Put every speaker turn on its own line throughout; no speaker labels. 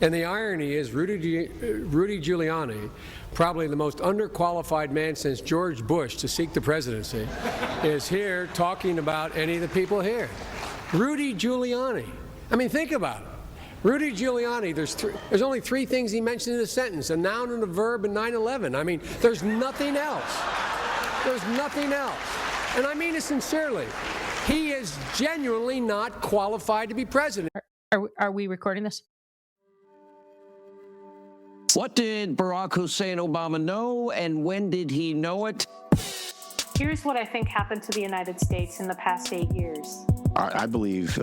And the irony is Rudy Giuliani, probably the most underqualified man since George Bush to seek the presidency, is here talking about any of the people here. Rudy Giuliani. I mean, think about it. Rudy Giuliani, there's only three things he mentioned in a sentence, a noun and a verb and 9/11. I mean, there's nothing else. There's nothing else. And I mean it sincerely. He is genuinely not qualified to be president.
Are we recording this?
What did Barack Hussein Obama know, and when did he know it?
Here's what I think happened to the United States in the past 8 years.
I believe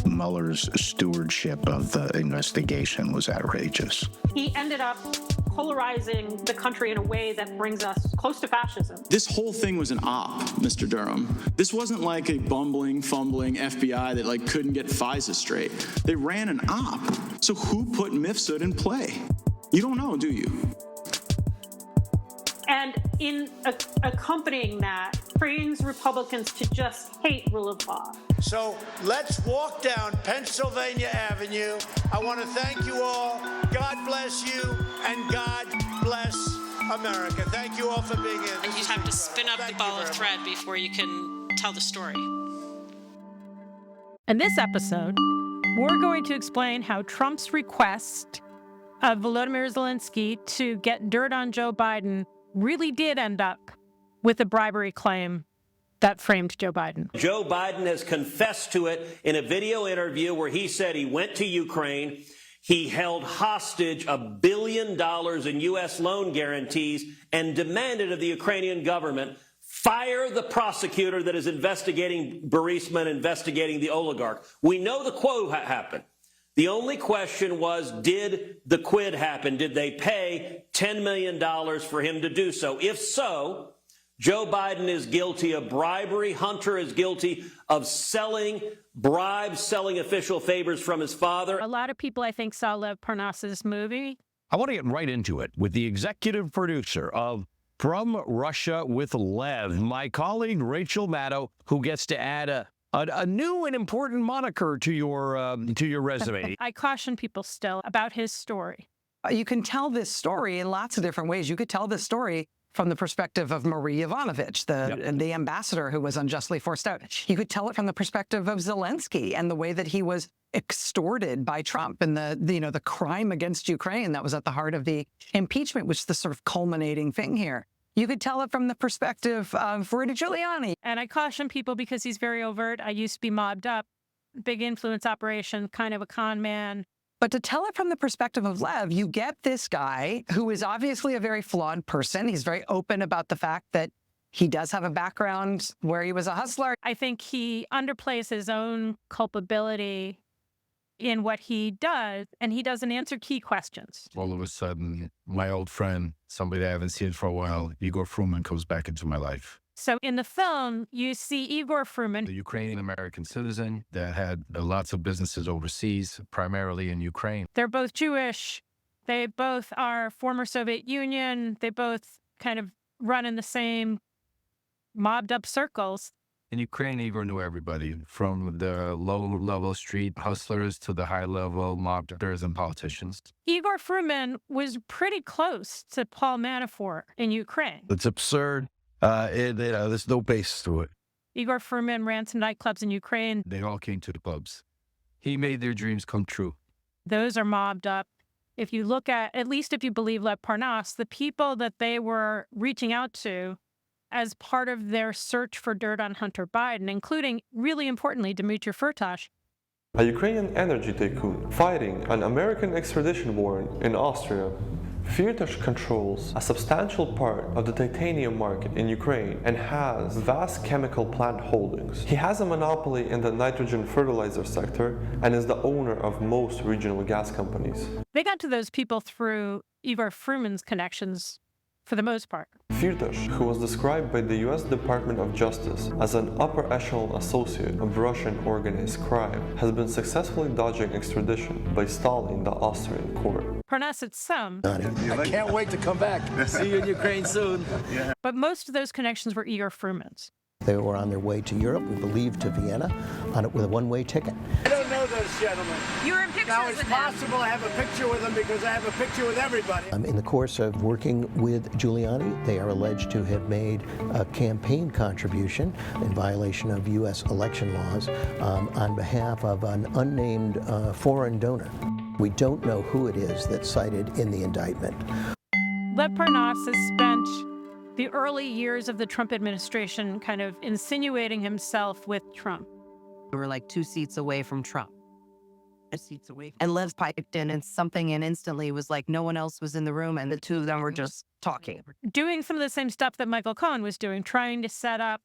Mueller's stewardship of the investigation was outrageous.
He ended up polarizing the country in a way that brings us close to fascism.
This whole thing was an op, Mr. Durham. This wasn't like a bumbling, fumbling FBI that couldn't get FISA straight. They ran an op. So who put Mifsud in play? You don't know, do you?
And in accompanying that, trains Republicans to just hate rule of law.
So let's walk down Pennsylvania Avenue. I want to thank you all. God bless you, and God bless America. Thank you all for being here.
You have to spin up the ball of thread before you can tell the story.
In this episode, we're going to explain how Trump's request of Volodymyr Zelensky to get dirt on Joe Biden really did end up with a bribery claim that framed Joe Biden.
Joe Biden has confessed to it in a video interview where he said he went to Ukraine, he held hostage $1 billion in U.S. loan guarantees and demanded of the Ukrainian government fire the prosecutor that is investigating Burisma and investigating the oligarch. We know the quote happened. The only question was, did the quid happen? Did they pay $10 million for him to do so? If so, Joe Biden is guilty of bribery. Hunter is guilty of selling bribes, selling official favors from his father.
A lot of people, I think, saw Lev Parnas's movie.
I want to get right into it with the executive producer of From Russia with Lev, my colleague Rachel Maddow, who gets to add a new and important moniker to your resume.
I caution people still about his story.
You can tell this story in lots of different ways. You could tell this story from the perspective of Marie Yovanovitch, the ambassador who was unjustly forced out. You could tell it from the perspective of Zelensky and the way that he was extorted by Trump and the crime against Ukraine that was at the heart of the impeachment, which is the sort of culminating thing here. You could tell it from the perspective of Rudy Giuliani.
And I caution people because he's very overt. I used to be mobbed up, big influence operation, kind of a con man.
But to tell it from the perspective of Lev, you get this guy who is obviously a very flawed person. He's very open about the fact that he does have a background where he was a hustler.
I think he underplays his own culpability in what he does, and he doesn't answer key questions.
All of a sudden, my old friend, somebody I haven't seen for a while, Igor Fruman, comes back into my life.
So in the film, you see Igor Fruman,
the Ukrainian-American citizen that had lots of businesses overseas, primarily in Ukraine.
They're both Jewish. They both are former Soviet Union. They both kind of run in the same mobbed up circles.
In Ukraine, Igor knew everybody, from the low-level street hustlers to the high-level mobsters and politicians.
Igor Fruman was pretty close to Paul Manafort in Ukraine.
It's absurd. There's no base to it.
Igor Fruman ran some nightclubs in Ukraine.
They all came to the clubs. He made their dreams come true.
Those are mobbed up. If you look at least if you believe Lev Parnas, the people that they were reaching out to as part of their search for dirt on Hunter Biden, including, really importantly, Dmitry Firtash.
A Ukrainian energy tycoon fighting an American extradition warrant in Austria. Firtash controls a substantial part of the titanium market in Ukraine and has vast chemical plant holdings. He has a monopoly in the nitrogen fertilizer sector and is the owner of most regional gas companies.
They got to those people through Igor Fruman's connections for the most part.
Firtash, who was described by the U.S. Department of Justice as an upper echelon associate of Russian organized crime, has been successfully dodging extradition by stalling the Austrian court.
Parnas at some.
I can't wait to come back. See you in Ukraine soon.
But most of those connections were Igor Fruman's.
They were on their way to Europe, we believe to Vienna, with a one-way ticket.
I don't know that this gentleman.
You were in pictures
Now, it's
with
possible I have a picture with him because I have a picture with everybody.
In the course of working with Giuliani, they are alleged to have made a campaign contribution in violation of U.S. election laws on behalf of an unnamed foreign donor. We don't know who it is that's cited in the indictment.
Lev Parnas has spent the early years of the Trump administration kind of insinuating himself with Trump.
We were like 2 seats away from Trump. Seats away. And Lev piped in and something, and instantly was like no one else was in the room, and the two of them were just talking.
Doing some of the same stuff that Michael Cohen was doing, trying to set up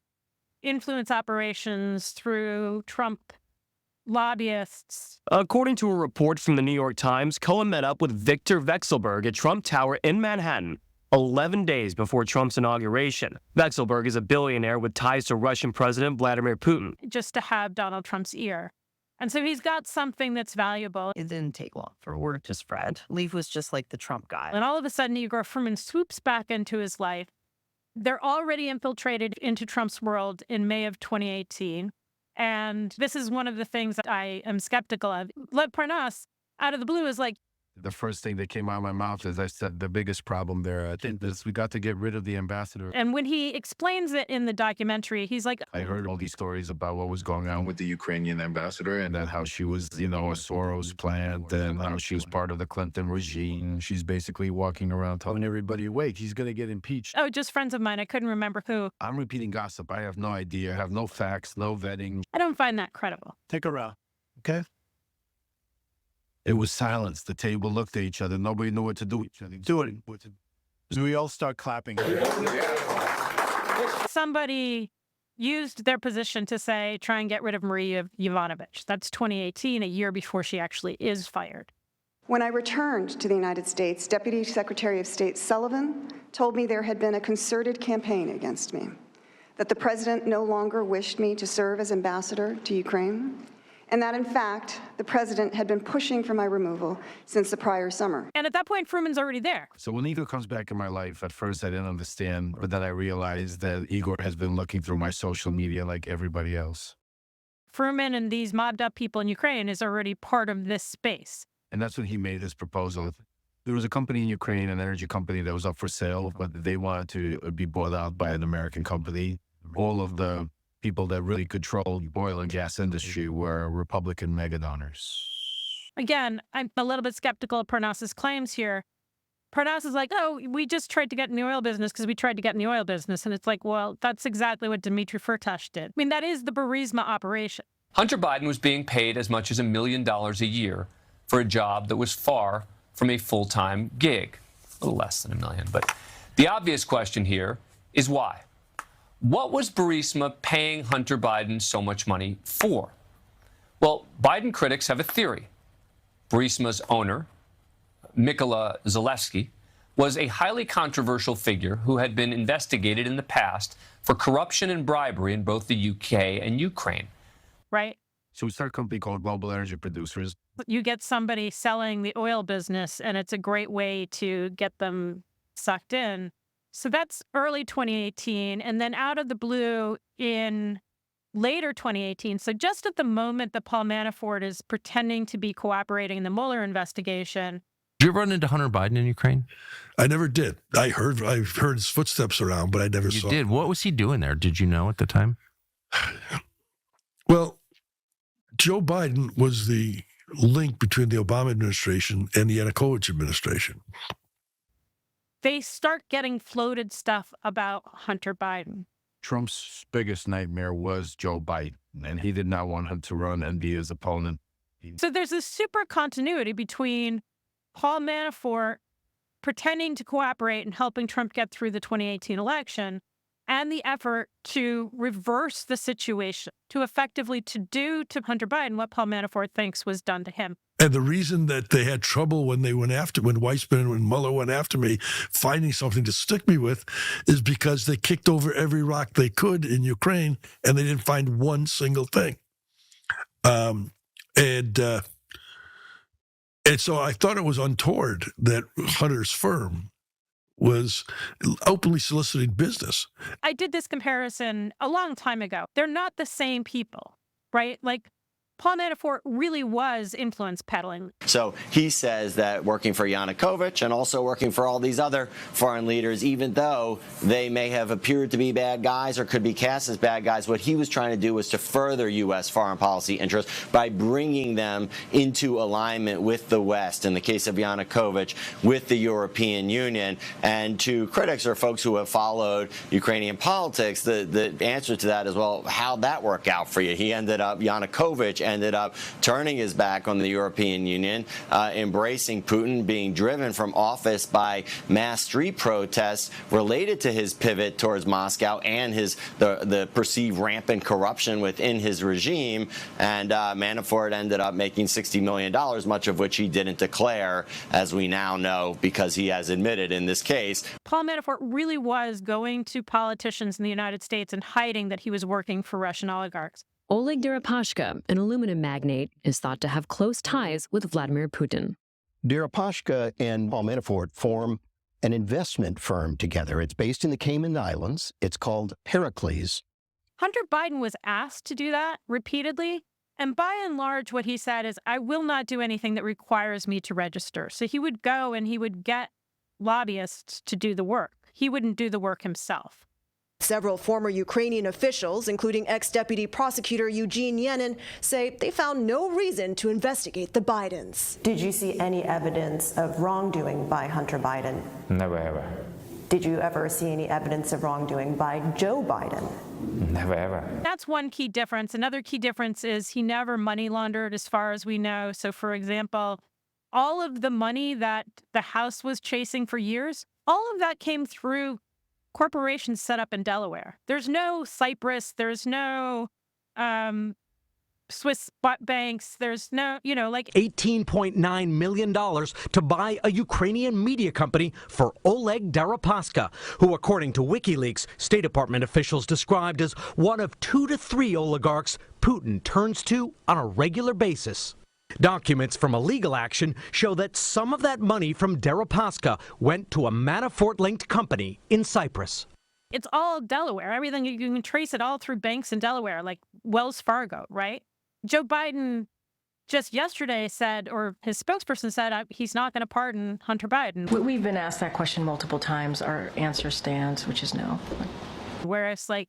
influence operations through Trump lobbyists.
According to a report from the New York Times, Cohen met up with Victor Vekselberg at Trump Tower in Manhattan 11 days before Trump's inauguration. Vekselberg is a billionaire with ties to Russian President Vladimir Putin.
Just to have Donald Trump's ear. And so he's got something that's valuable.
It didn't take long for word to spread. Leaf was just like the Trump guy.
And all of a sudden, Igor Fruman swoops back into his life. They're already infiltrated into Trump's world in May of 2018. And this is one of the things that I am skeptical of. Lev Parnas, out of the blue, is like,
the first thing that came out of my mouth is I said the biggest problem there, I think, is we got to get rid of the ambassador.
And when he explains it in the documentary, he's like,
I heard all these stories about what was going on with the Ukrainian ambassador and then how she was, you know, a Soros plant and how she was part of the Clinton regime. She's basically walking around telling everybody, wait, he's going to get impeached.
Oh, just friends of mine. I couldn't remember who.
I'm repeating gossip. I have no idea. I have no facts, no vetting.
I don't find that credible.
Take a round, okay? It was silence. The table looked at each other. Nobody knew what to do. Do it. So we all start clapping.
Somebody used their position to say, try and get rid of Maria Yovanovitch. That's 2018, a year before she actually is fired.
When I returned to the United States, Deputy Secretary of State Sullivan told me there had been a concerted campaign against me, that the president no longer wished me to serve as ambassador to Ukraine, and that, in fact, the president had been pushing for my removal since the prior summer.
And at that point, Fruman's already there.
So when Igor comes back in my life, at first I didn't understand, but then I realized that Igor has been looking through my social media like everybody else.
Fruman and these mobbed up people in Ukraine is already part of this space.
And that's when he made his proposal. There was a company in Ukraine, an energy company that was up for sale, but they wanted to be bought out by an American company. All of the people that really controlled the oil and gas industry were Republican mega donors.
Again, I'm a little bit skeptical of Parnas's claims here. Parnas is like, oh, we just tried to get in the oil business because we tried to get in the oil business. And it's like, well, that's exactly what Dmitry Firtash did. I mean, that is the Burisma operation.
Hunter Biden was being paid as much as $1 million a year for a job that was far from a full-time gig. A little less than $1 million. But the obvious question here is why? What was Burisma paying Hunter Biden so much money for? Well, Biden critics have a theory. Burisma's owner, Mykola Zalewski, was a highly controversial figure who had been investigated in the past for corruption and bribery in both the UK and Ukraine.
Right?
So we started a company called Global Energy Producers.
You get somebody selling the oil business, and it's a great way to get them sucked in. So that's early 2018. And then out of the blue in later 2018, so just at the moment that Paul Manafort is pretending to be cooperating in the Mueller investigation.
Did you ever run into Hunter Biden in Ukraine?
I never did. I've heard his footsteps around, but I never saw him.
You did? What was he doing there? Did you know at the time?
Well, Joe Biden was the link between the Obama administration and the Yanukovych administration.
They start getting floated stuff about Hunter Biden.
Trump's biggest nightmare was Joe Biden, and he did not want him to run and be his opponent.
So there's this super continuity between Paul Manafort pretending to cooperate and helping Trump get through the 2018 election and the effort to reverse the situation, to effectively to do to Hunter Biden what Paul Manafort thinks was done to him.
And the reason that they had trouble when Weissman and Mueller went after me, finding something to stick me with, is because they kicked over every rock they could in Ukraine, and they didn't find one single thing. And so I thought it was untoward that Hunter's firm was openly soliciting business.
I did this comparison a long time ago. They're not the same people, right? Like, Paul Manafort really was influence peddling.
So he says that working for Yanukovych and also working for all these other foreign leaders, even though they may have appeared to be bad guys or could be cast as bad guys, what he was trying to do was to further U.S. foreign policy interests by bringing them into alignment with the West, in the case of Yanukovych, with the European Union. And to critics or folks who have followed Ukrainian politics, the answer to that is, well, how'd that work out for you? Yanukovych ended up turning his back on the European Union, embracing Putin, being driven from office by mass street protests related to his pivot towards Moscow and the perceived rampant corruption within his regime. And Manafort ended up making $60 million, much of which he didn't declare, as we now know, because he has admitted in this case.
Paul Manafort really was going to politicians in the United States and hiding that he was working for Russian oligarchs.
Oleg Deripaska, an aluminum magnate, is thought to have close ties with Vladimir Putin.
Deripaska and Paul Manafort form an investment firm together. It's based in the Cayman Islands. It's called Heracles.
Hunter Biden was asked to do that repeatedly. And by and large, what he said is, I will not do anything that requires me to register. So he would go and he would get lobbyists to do the work. He wouldn't do the work himself.
Several former Ukrainian officials, including ex-deputy prosecutor Eugene Yenin, say they found no reason to investigate the Bidens.
Did you see any evidence of wrongdoing by Hunter Biden?
Never ever.
Did you ever see any evidence of wrongdoing by Joe Biden?
Never ever.
That's one key difference. Another key difference is he never money laundered, as far as we know. So, for example, all of the money that the House was chasing for years, all of that came through corporations set up in Delaware. There's no Cyprus. There's no Swiss banks. There's no,
$18.9 million to buy a Ukrainian media company for Oleg Deripaska, who, according to WikiLeaks, State Department officials described as one of 2 to 3 oligarchs Putin turns to on a regular basis. Documents from a legal action show that some of that money from Deripaska went to a Manafort-linked company in Cyprus.
It's all Delaware. Everything, you can trace it all through banks in Delaware, like Wells Fargo, right? Joe Biden just yesterday said, or his spokesperson said, he's not going to pardon Hunter Biden.
We've been asked that question multiple times. Our answer stands, which is no.
Whereas, Paul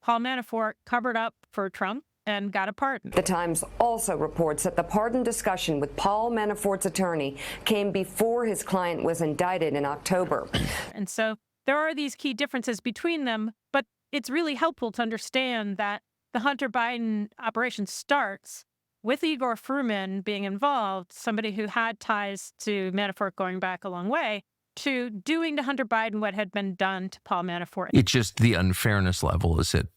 Manafort covered up for Trump and got a pardon.
The Times also reports that the pardon discussion with Paul Manafort's attorney came before his client was indicted in October.
And so there are these key differences between them, but it's really helpful to understand that the Hunter Biden operation starts with Igor Fruman being involved, somebody who had ties to Manafort going back a long way, to doing to Hunter Biden what had been done to Paul Manafort.
It's just the unfairness level is at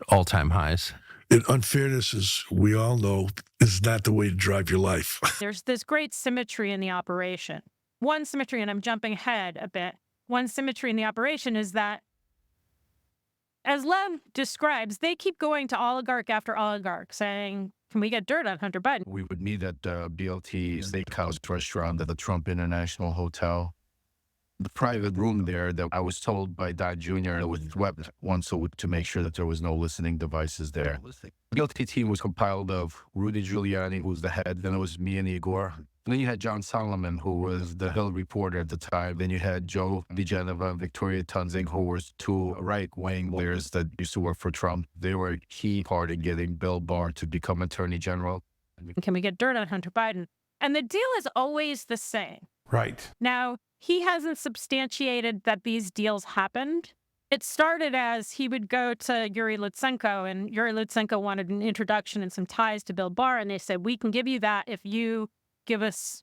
all-time highs.
And unfairness, as we all know, is not the way to drive your life.
There's this great symmetry in the operation. One symmetry, and I'm jumping ahead a bit, one symmetry in the operation is that, as Lev describes, they keep going to oligarch after oligarch, saying, can we get dirt on Hunter Biden?
We would meet at BLT Steakhouse restaurant at the Trump International Hotel. The private room there that I was told by Don Jr. was swept once a week to make sure that there was no listening devices there. The BLT team was compiled of Rudy Giuliani, who was the head, then it was me and Igor. And then you had John Solomon, who was the Hill reporter at the time. Then you had Joe DeGeneva and Victoria Tunzing, who were 2 right-wing lawyers that used to work for Trump. They were a key part in getting Bill Barr to become Attorney General.
Can we get dirt on Hunter Biden? And the deal is always the same.
Right.
Now, he hasn't substantiated that these deals happened. It started as he would go to Yuri Lutsenko, and Yuri Lutsenko wanted an introduction and some ties to Bill Barr, and they said, we can give you that if you give us,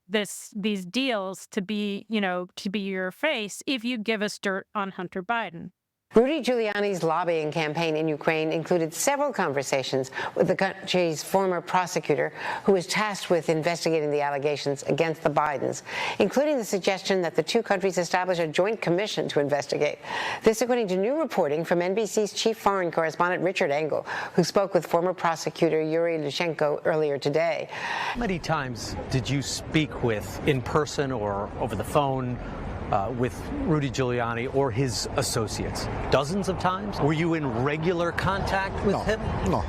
these deals to be your face, if you give us dirt on Hunter Biden.
Rudy Giuliani's lobbying campaign in Ukraine included several conversations with the country's former prosecutor, who was tasked with investigating the allegations against the Bidens, including the suggestion that the 2 countries establish a joint commission to investigate. This according to new reporting from NBC's chief foreign correspondent Richard Engel, who spoke with former prosecutor Yuri Lutsenko earlier today.
How many times did you speak with, in person or over the phone,
with Rudy Giuliani or his associates? Dozens of times? Were you in regular contact with him?
No,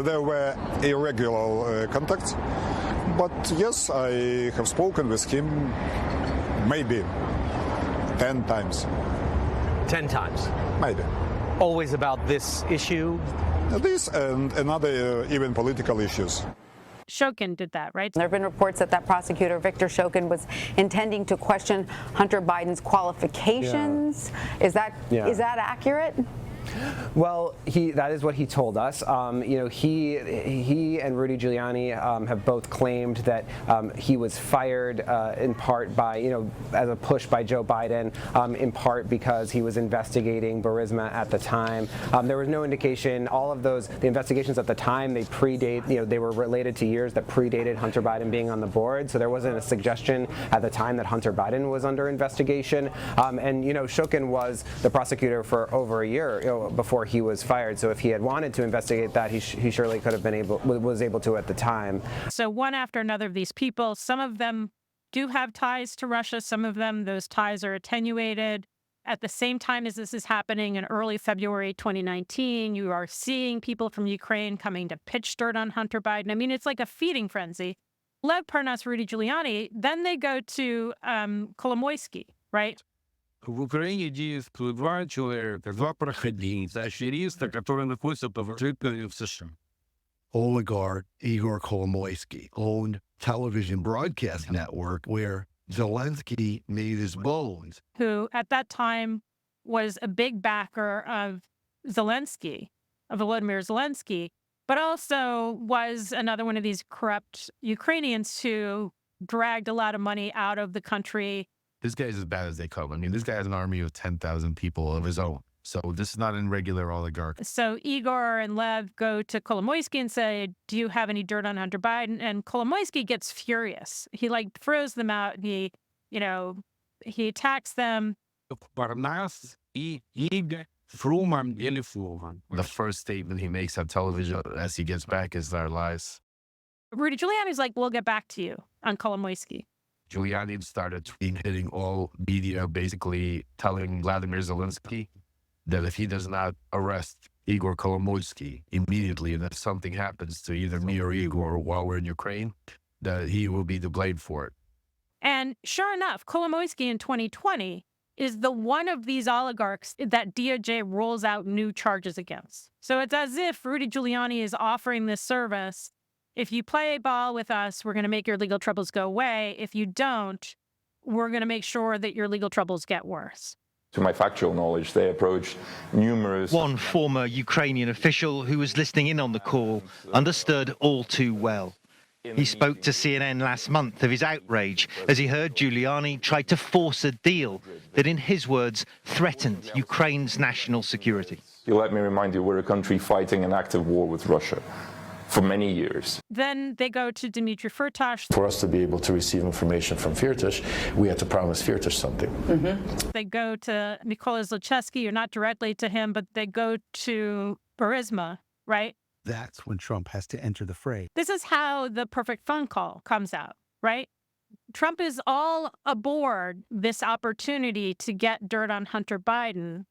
there were irregular contacts. But yes, I have spoken with him maybe 10 times.
10 times?
Maybe.
Always about this issue?
This and another even political issues.
Shokin did that, right?
There have been reports that prosecutor, Victor Shokin, was intending to question Hunter Biden's qualifications.
Yeah.
Is that accurate?
Well, that is what he told us. He and Rudy Giuliani have both claimed that he was fired in part by, as a push by Joe Biden, in part because he was investigating Burisma at the time. There was no indication. All of the investigations at the time, they predate, they were related to years that predated Hunter Biden being on the board. So there wasn't a suggestion at the time that Hunter Biden was under investigation. And Shokin was the prosecutor for over a year. Before he was fired. So if he had wanted to investigate that, he surely could have was able to at the time.
So one after another of these people, some of them do have ties to Russia. Some of them, those ties are attenuated. At the same time as this is happening in early February 2019, you are seeing people from Ukraine coming to pitch dirt on Hunter Biden. I mean, it's like a feeding frenzy. Lev Parnas, Rudy Giuliani, then they go to Kolomoisky, right?
В Украине действуют два человека, два проходимца, афериста, которые находятся под в США. Oligarch Igor Kolomoisky owned television broadcast network where Zelensky made his bones.
Who at that time was a big backer of Zelensky, of Volodymyr Zelensky, but also was another one of these corrupt Ukrainians who dragged a lot of money out of the country.
This guy's as bad as they come. I mean, this guy has an army of 10,000 people of his own. So this is not a regular oligarch.
So Igor and Lev go to Kolomoisky and say, do you have any dirt on Hunter Biden? And Kolomoisky gets furious. He throws them out. He attacks them.
The first statement he makes on television as he gets back is our lies.
Rudy Giuliani's like, we'll get back to you on Kolomoisky.
Giuliani started hitting all media, basically telling Vladimir Zelensky that if he does not arrest Igor Kolomoisky immediately, and if something happens to either me or Igor while we're in Ukraine, that he will be to blame for it.
And sure enough, Kolomoisky in 2020 is the one of these oligarchs that DOJ rolls out new charges against. So it's as if Rudy Giuliani is offering this service. If you play ball with us, we're going to make your legal troubles go away. If you don't, we're going to make sure that your legal troubles get worse.
To my factual knowledge, they approached numerous...
One former Ukrainian official who was listening in on the call understood all too well. He spoke to CNN last month of his outrage as he heard Giuliani try to force a deal that, in his words, threatened Ukraine's national security.
Let me remind you, we're a country fighting an active war with Russia for many years.
Then they go to Dmitry Firtash.
For us to be able to receive information from Firtash, we had to promise Firtash something.
They go to Mykola Zlochevsky, or not directly to him, but they go to Burisma, right?
That's when Trump has to enter the fray.
This is how the perfect phone call comes out, right? Trump is all aboard this opportunity to get dirt on Hunter Biden,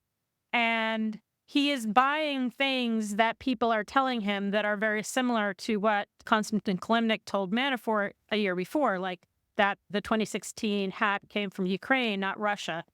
and he is buying things that people are telling him that are very similar to what Konstantin Kilimnik told Manafort a year before, like that the 2016 hack came from Ukraine, not Russia.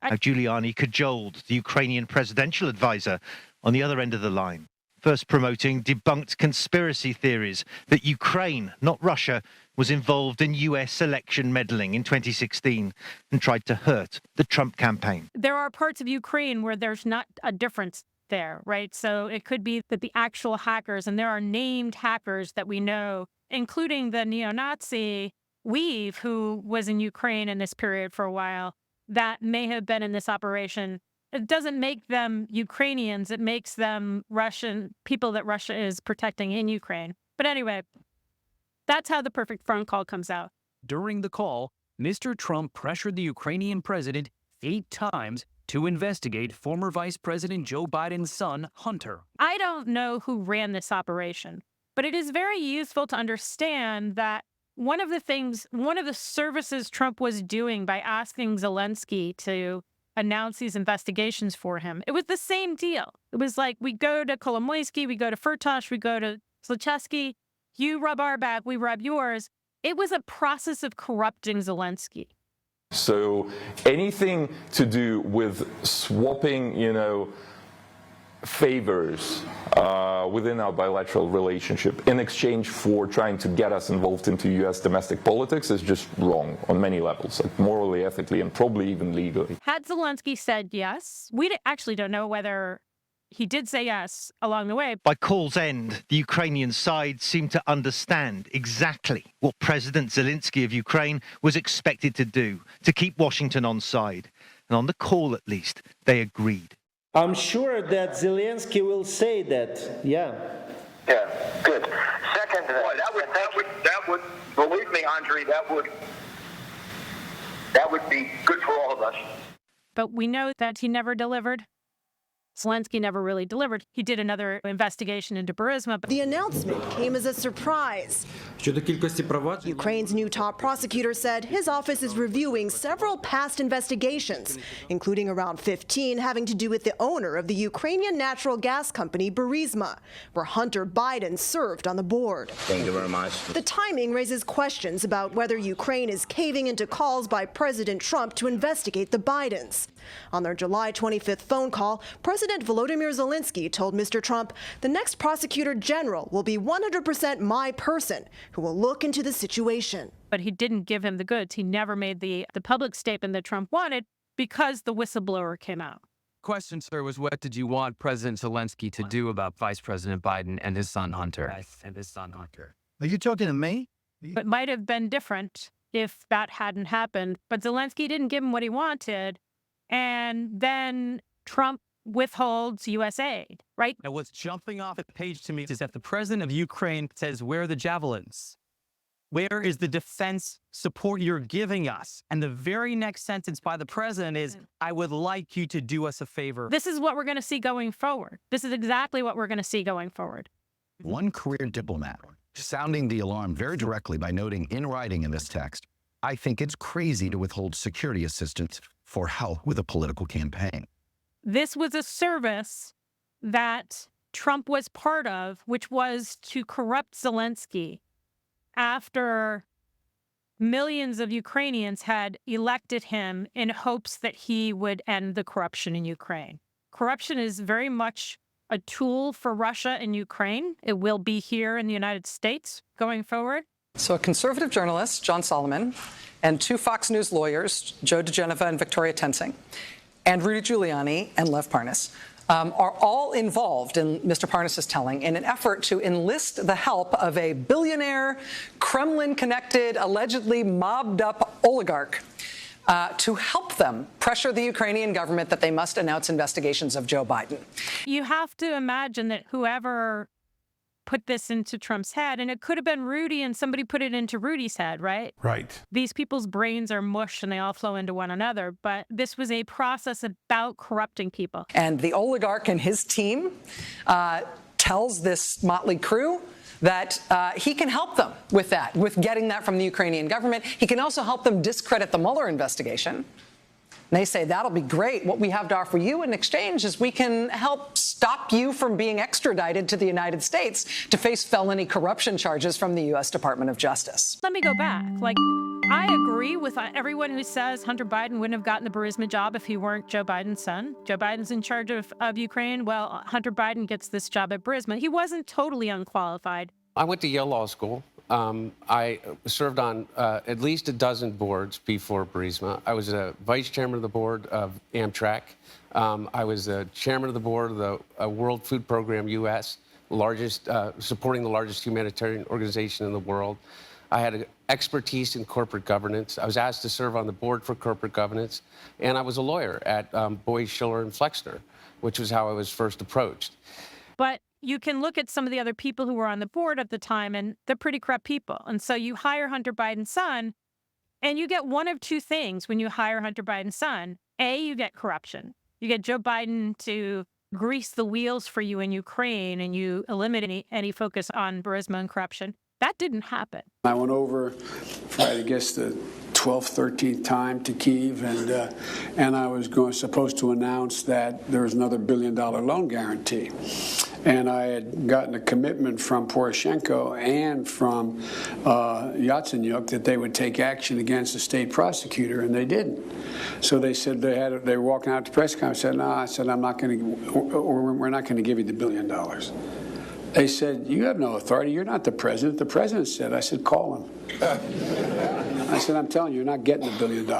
Giuliani cajoled the Ukrainian presidential advisor on the other end of the line, first promoting debunked conspiracy theories that Ukraine, not Russia, was involved in US election meddling in 2016 and tried to hurt the Trump campaign.
There are parts of Ukraine where there's not a difference there, right? So it could be that the actual hackers, and there are named hackers that we know, including the neo-Nazi Weave, who was in Ukraine in this period for a while, that may have been in this operation. It doesn't make them Ukrainians. It makes them Russian people that Russia is protecting in Ukraine. But anyway, that's how the perfect phone call comes out.
During the call, Mr. Trump pressured the Ukrainian president 8 times to investigate former Vice President Joe Biden's son, Hunter.
I don't know who ran this operation, but it is very useful to understand that one of the services Trump was doing by asking Zelensky to announce these investigations for him, it was the same deal. It was like, we go to Kolomoisky, we go to Firtash, we go to Zlochevsky, you rub our back, we rub yours. It was a process of corrupting Zelensky.
So anything to do with swapping, favors within our bilateral relationship in exchange for trying to get us involved into U.S. domestic politics is just wrong on many levels, like morally, ethically, and probably even legally.
Had Zelensky said yes, we actually don't know whether he did say yes along the way.
By call's end, the Ukrainian side seemed to understand exactly what President Zelensky of Ukraine was expected to do to keep Washington on side. And on the call, at least, they agreed.
I'm sure that Zelensky will say that, yeah.
Yeah, good. Second, that would, believe me, Andre, that would be good for all of us.
But we know that he never delivered. Zelensky never really delivered. He did another investigation into Burisma.
The announcement came as a surprise. Ukraine's new top prosecutor said his office is reviewing several past investigations, including around 15 having to do with the owner of the Ukrainian natural gas company Burisma, where Hunter Biden served on the board.
Thank you very much.
The timing raises questions about whether Ukraine is caving into calls by President Trump to investigate the Bidens. On their July 25th phone call, President Volodymyr Zelensky told Mr. Trump the next prosecutor general will be 100% my person who will look into the situation.
But he didn't give him the goods. He never made the public statement that Trump wanted because the whistleblower came out.
Question, sir, was what did you want President Zelensky to do about Vice President Biden and his son Hunter?
Are you talking to me?
It might have been different if that hadn't happened, but Zelensky didn't give him what he wanted. And then Trump withholds U.S. aid, right?
Now, what's jumping off the page to me is that the president of Ukraine says, where are the javelins? Where is the defense support you're giving us? And the very next sentence by the president is, I would like you to do us a favor.
This is what we're going to see going forward. This is exactly what we're going to see going forward.
One career diplomat sounding the alarm very directly by noting in writing in this text, I think it's crazy to withhold security assistance for help with a political campaign.
This was a service that Trump was part of, which was to corrupt Zelensky after millions of Ukrainians had elected him in hopes that he would end the corruption in Ukraine. Corruption is very much a tool for Russia and Ukraine. It will be here in the United States going forward.
So a conservative journalist, John Solomon, and two Fox News lawyers, Joe DeGeneva and Victoria Tensing, and Rudy Giuliani and Lev Parnas, are all involved in Mr. Parnas' telling in an effort to enlist the help of a billionaire, Kremlin-connected, allegedly mobbed-up oligarch to help them pressure the Ukrainian government that they must announce investigations of Joe Biden.
You have to imagine that whoever put this into Trump's head, and it could have been Rudy and somebody put it into Rudy's head, right?
Right.
These people's brains are mush and they all flow into one another, but this was a process about corrupting people.
And the oligarch and his team tells this motley crew that he can help them with that, with getting that from the Ukrainian government. He can also help them discredit the Mueller investigation. And they say, that'll be great. What we have to offer you in exchange is we can help stop you from being extradited to the United States to face felony corruption charges from the U.S. Department of Justice.
Let me go back. I agree with everyone who says Hunter Biden wouldn't have gotten the Burisma job if he weren't Joe Biden's son. Joe Biden's in charge of Ukraine. Well, Hunter Biden gets this job at Burisma. He wasn't totally unqualified.
I went to Yale Law School. I served on at least a dozen boards before Burisma. I was a vice chairman of the board of Amtrak. I was a chairman of the board of the World Food Program U.S., supporting the largest humanitarian organization in the world. I had expertise in corporate governance. I was asked to serve on the board for corporate governance, and I was a lawyer at Boies, Schiller, and Flexner, which was how I was first approached.
But you can look at some of the other people who were on the board at the time, and they're pretty corrupt people. And so you hire Hunter Biden's son, and you get one of two things when you hire Hunter Biden's son. A, you get corruption. You get Joe Biden to grease the wheels for you in Ukraine, and you eliminate any focus on Burisma and corruption. That didn't happen.
I went over for, I guess, the 12th, 13th time to Kyiv, and I was supposed to announce that there was another $1 billion loan guarantee. And I had gotten a commitment from Poroshenko and from Yatsenyuk that they would take action against the state prosecutor, and they didn't. So they said they were walking out to press conference. I said, no, I said, I'm not going to, or we're not going to give you the $1 billion. They said, you have no authority. You're not the president. The president said. I said, call him. I said, I'm telling you, you're not getting the $1 billion.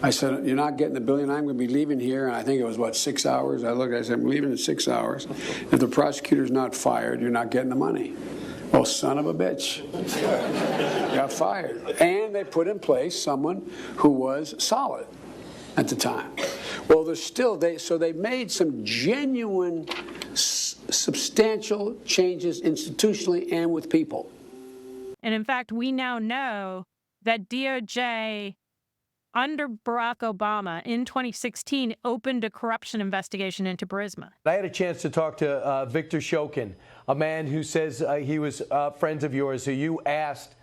I said, you're not getting the $1 billion. I'm going to be leaving here. And I think it was, 6 hours? I said, I'm leaving in 6 hours. If the prosecutor's not fired, you're not getting the money. Well, son of a bitch. Got fired. And they put in place someone who was solid at the time. Well, so they made some genuine, substantial changes institutionally and with people.
And in fact, we now know that DOJ, under Barack Obama in 2016, opened a corruption investigation into Burisma.
I had a chance to talk to Victor Shokin, a man who says he was friends of yours, who you asked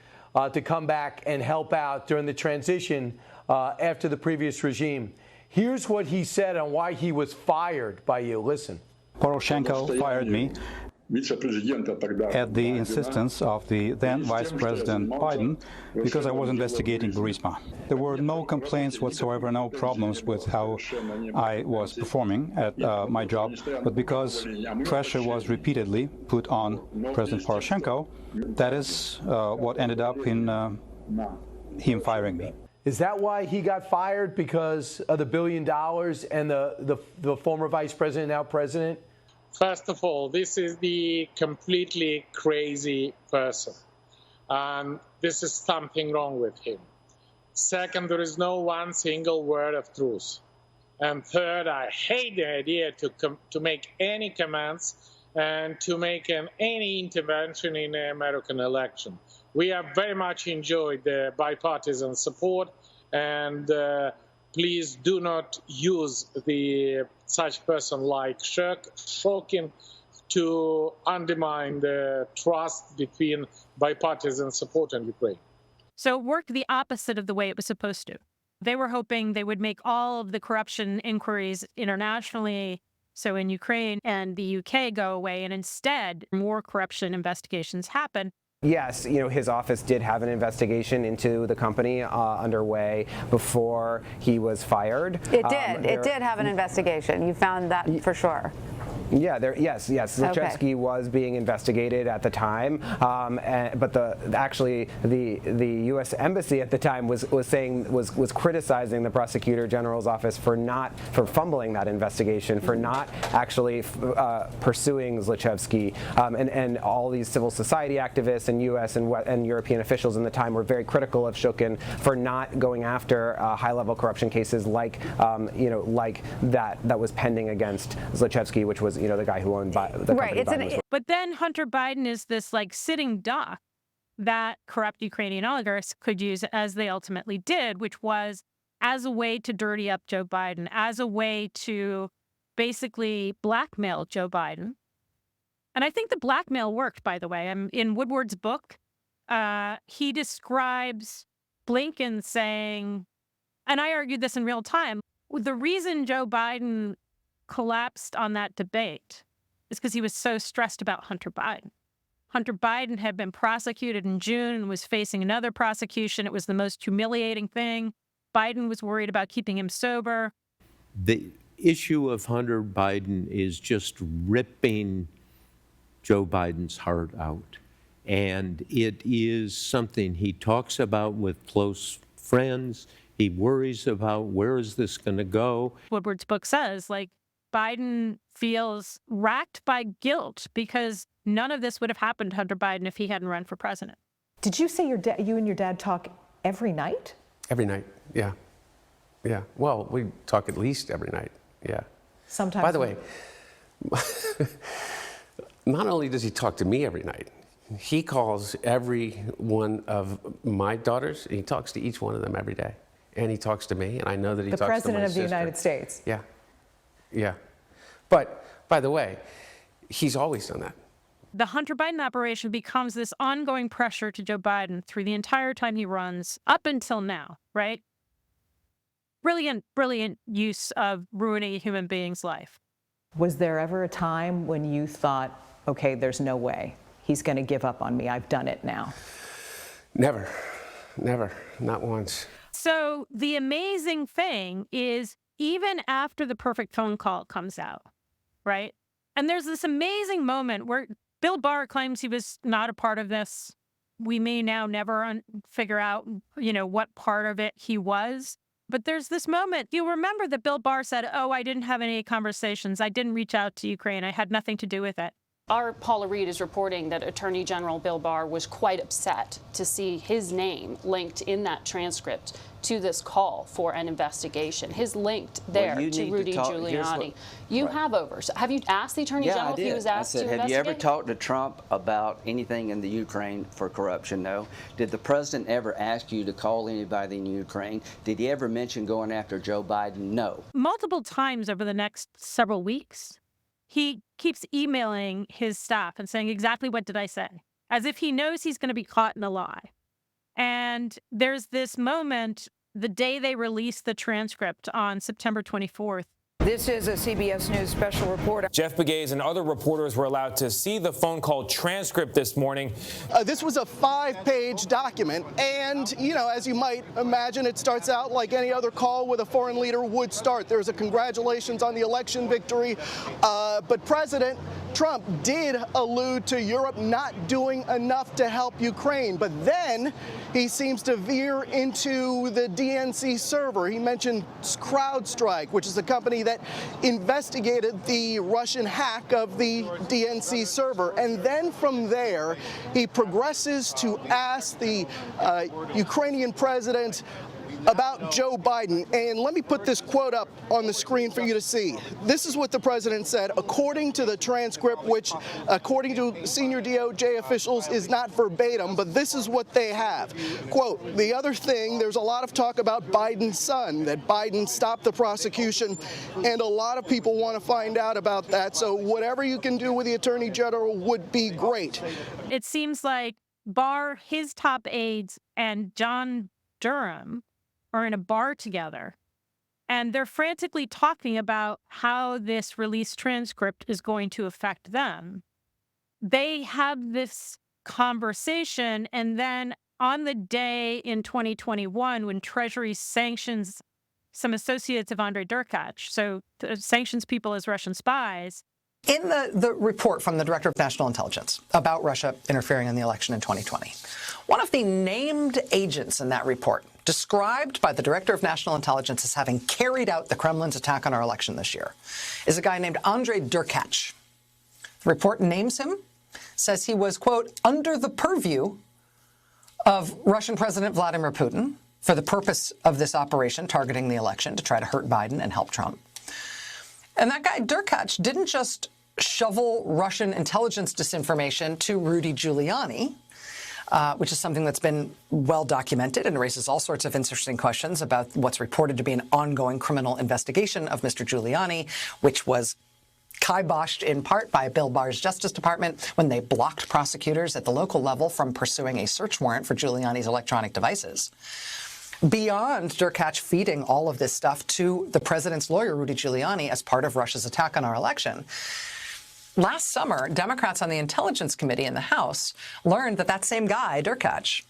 to come back and help out during the transition after the previous regime. Here's what he said on why he was fired by you. Listen.
Poroshenko fired me at the insistence of the then Vice President Biden because I was investigating Burisma. There were no complaints whatsoever, no problems with how I was performing at my job, but because pressure was repeatedly put on President Poroshenko, that is what ended up in him firing me.
Is that why he got fired, because of the $1 billion and the former vice president, now president?
First of all, this is the completely crazy person. And this is something wrong with him. Second, there is no one single word of truth. And third, I hate the idea to make any comments and to make any intervention in the American election. We have very much enjoyed the bipartisan support, and please do not use such person like Shokin to undermine the trust between bipartisan support and Ukraine.
So it worked the opposite of the way it was supposed to. They were hoping they would make all of the corruption inquiries internationally, so in Ukraine and the UK, go away, and instead more corruption investigations happen.
Yes, his office did have an investigation into the company underway before he was fired.
It did. It did have an investigation. You found that for sure.
Yeah, yes. Zlochevsky was being investigated at the time, but the U.S. embassy at the time was criticizing the prosecutor general's office for fumbling that investigation, for not actually pursuing Zlochevsky, and all these civil society activists and U.S. and European officials in the time were very critical of Shokin for not going after high-level corruption cases like that was pending against Zlochevsky, which was the guy who owned the company.
But then Hunter Biden is this sitting duck that corrupt Ukrainian oligarchs could use, as they ultimately did, which was as a way to dirty up Joe Biden, as a way to basically blackmail Joe Biden. And I think the blackmail worked, by the way. In Woodward's book, he describes Blinken saying, and I argued this in real time, the reason Joe Biden collapsed on that debate is because he was so stressed about Hunter Biden. Hunter Biden had been prosecuted in June and was facing another prosecution. It was the most humiliating thing. Biden was worried about keeping him sober.
The issue of Hunter Biden is just ripping Joe Biden's heart out. And it is something he talks about with close friends. He worries about, where is this going to go?
Woodward's book says, Biden feels racked by guilt because none of this would have happened to Hunter Biden if he hadn't run for president.
Did you say you and your dad talk every night?
Every night, yeah. Yeah, well, we talk at least every night, yeah.
Sometimes.
By the way, not only does he talk to me every night, he calls every one of my daughters, and he talks to each one of them every day. And he talks to me, and I know that he talks to my sister.
The President of the United States.
Yeah. Yeah. But, by the way, he's always done that.
The Hunter Biden operation becomes this ongoing pressure to Joe Biden through the entire time he runs up until now, right? Brilliant, brilliant use of ruining a human being's life.
Was there ever a time when you thought, okay, there's no way he's going to give up on me, I've done it now?
Never, not once.
So the amazing thing is, even after the perfect phone call comes out, right? And there's this amazing moment where Bill Barr claims he was not a part of this. We may now never figure out, what part of it he was. But there's this moment. You'll remember that Bill Barr said, oh, I didn't have any conversations. I didn't reach out to Ukraine. I had nothing to do with it.
Our Paula Reed is reporting that Attorney General Bill Barr was quite upset to see his name linked in that transcript to this call for an investigation. His linked there to Rudy Giuliani. You have oversight. Have you asked the Attorney General if he was asked to investigate?
Have you ever talked to Trump about anything in the Ukraine for corruption? No. Did the president ever ask you to call anybody in Ukraine? Did he ever mention going after Joe Biden? No.
Multiple times over the next several weeks, he keeps emailing his staff and saying, exactly what did I say? As if he knows he's going to be caught in a lie. And there's this moment the day they released the transcript on September 24th.
This is a CBS News special report.
Jeff Begays and other reporters were allowed to see the phone call transcript this morning.
This was a 5-page document, and, as you might imagine, it starts out like any other call with a foreign leader would start. There's a congratulations on the election victory, but President Trump did allude to Europe not doing enough to help Ukraine, but then he seems to veer into the DNC server. He mentioned CrowdStrike, which is a company that investigated the Russian hack of the DNC server. And then from there, he progresses to ask the Ukrainian president about Joe Biden. And let me put this quote up on the screen for you to see. This is what the president said, according to the transcript, which, according to senior DOJ officials, is not verbatim, but this is what they have. Quote, the other thing, there's a lot of talk about Biden's son, that Biden stopped the prosecution, and a lot of people want to find out about that. So whatever you can do with the attorney general would be great.
It seems like Barr, his top aides, and John Durham are in a bar together, and they're frantically talking about how this released transcript is going to affect them. They have this conversation, and then on the day in 2021 when Treasury sanctions some associates of Andrei Derkach, so sanctions people as Russian spies.
In the report from the Director of National Intelligence about Russia interfering in the election in 2020, one of the named agents in that report, described by the Director of National Intelligence as having carried out the Kremlin's attack on our election this year, is a guy named Andrei Derkach. The report names him, says he was, quote, under the purview of Russian President Vladimir Putin for the purpose of this operation targeting the election to try to hurt Biden and help Trump. And that guy, Derkach, didn't just shovel Russian intelligence disinformation to Rudy Giuliani, which is something that's been well documented and raises all sorts of interesting questions about what's reported to be an ongoing criminal investigation of Mr. Giuliani, which was kiboshed in part by Bill Barr's Justice Department when they blocked prosecutors at the local level from pursuing a search warrant for Giuliani's electronic devices. Beyond Derkach feeding all of this stuff to the president's lawyer, Rudy Giuliani, as part of Russia's attack on our election, last summer, Democrats on the Intelligence Committee in the House learned that that same guy, Derkach,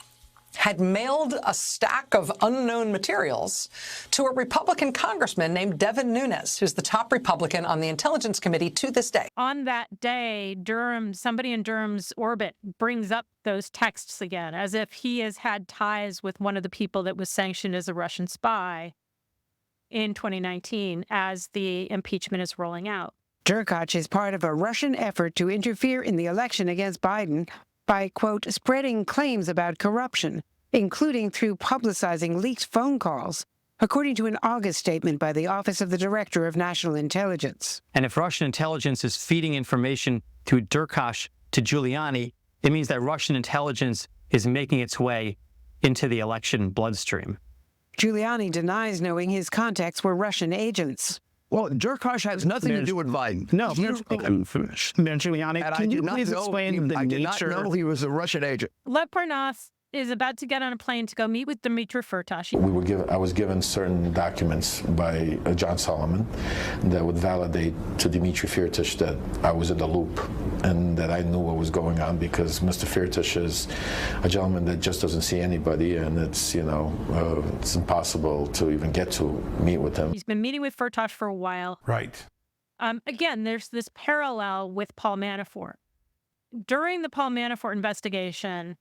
had mailed a stack of unknown materials to a Republican congressman named Devin Nunes, who's the top Republican on the Intelligence Committee to this day.
On that day, somebody in Durham's orbit brings up those texts again, as if he has had ties with one of the people that was sanctioned as a Russian spy in 2019 as the impeachment is rolling out.
Derkach is part of a Russian effort to interfere in the election against Biden by, quote, spreading claims about corruption, including through publicizing leaked phone calls, according to an August statement by the Office of the Director of National Intelligence.
And if Russian intelligence is feeding information through Derkach to Giuliani, it means that Russian intelligence is making its way into the election bloodstream.
Giuliani denies knowing his contacts were Russian agents.
Well, Durkheim has nothing to do with Biden.
No, Giuliani, can you please explain the nature?
I did not know he was a Russian agent.
Lev Parnas is about to get on a plane to go meet with Dmitry Firtash.
I was given certain documents by John Solomon that would validate to Dmitry Firtash that I was in the loop and that I knew what was going on, because Mr. Firtash is a gentleman that just doesn't see anybody, and it's, it's impossible to even get to meet with him.
He's been meeting with Firtash for a while.
Right.
Again, there's this parallel with Paul Manafort. During the Paul Manafort investigation,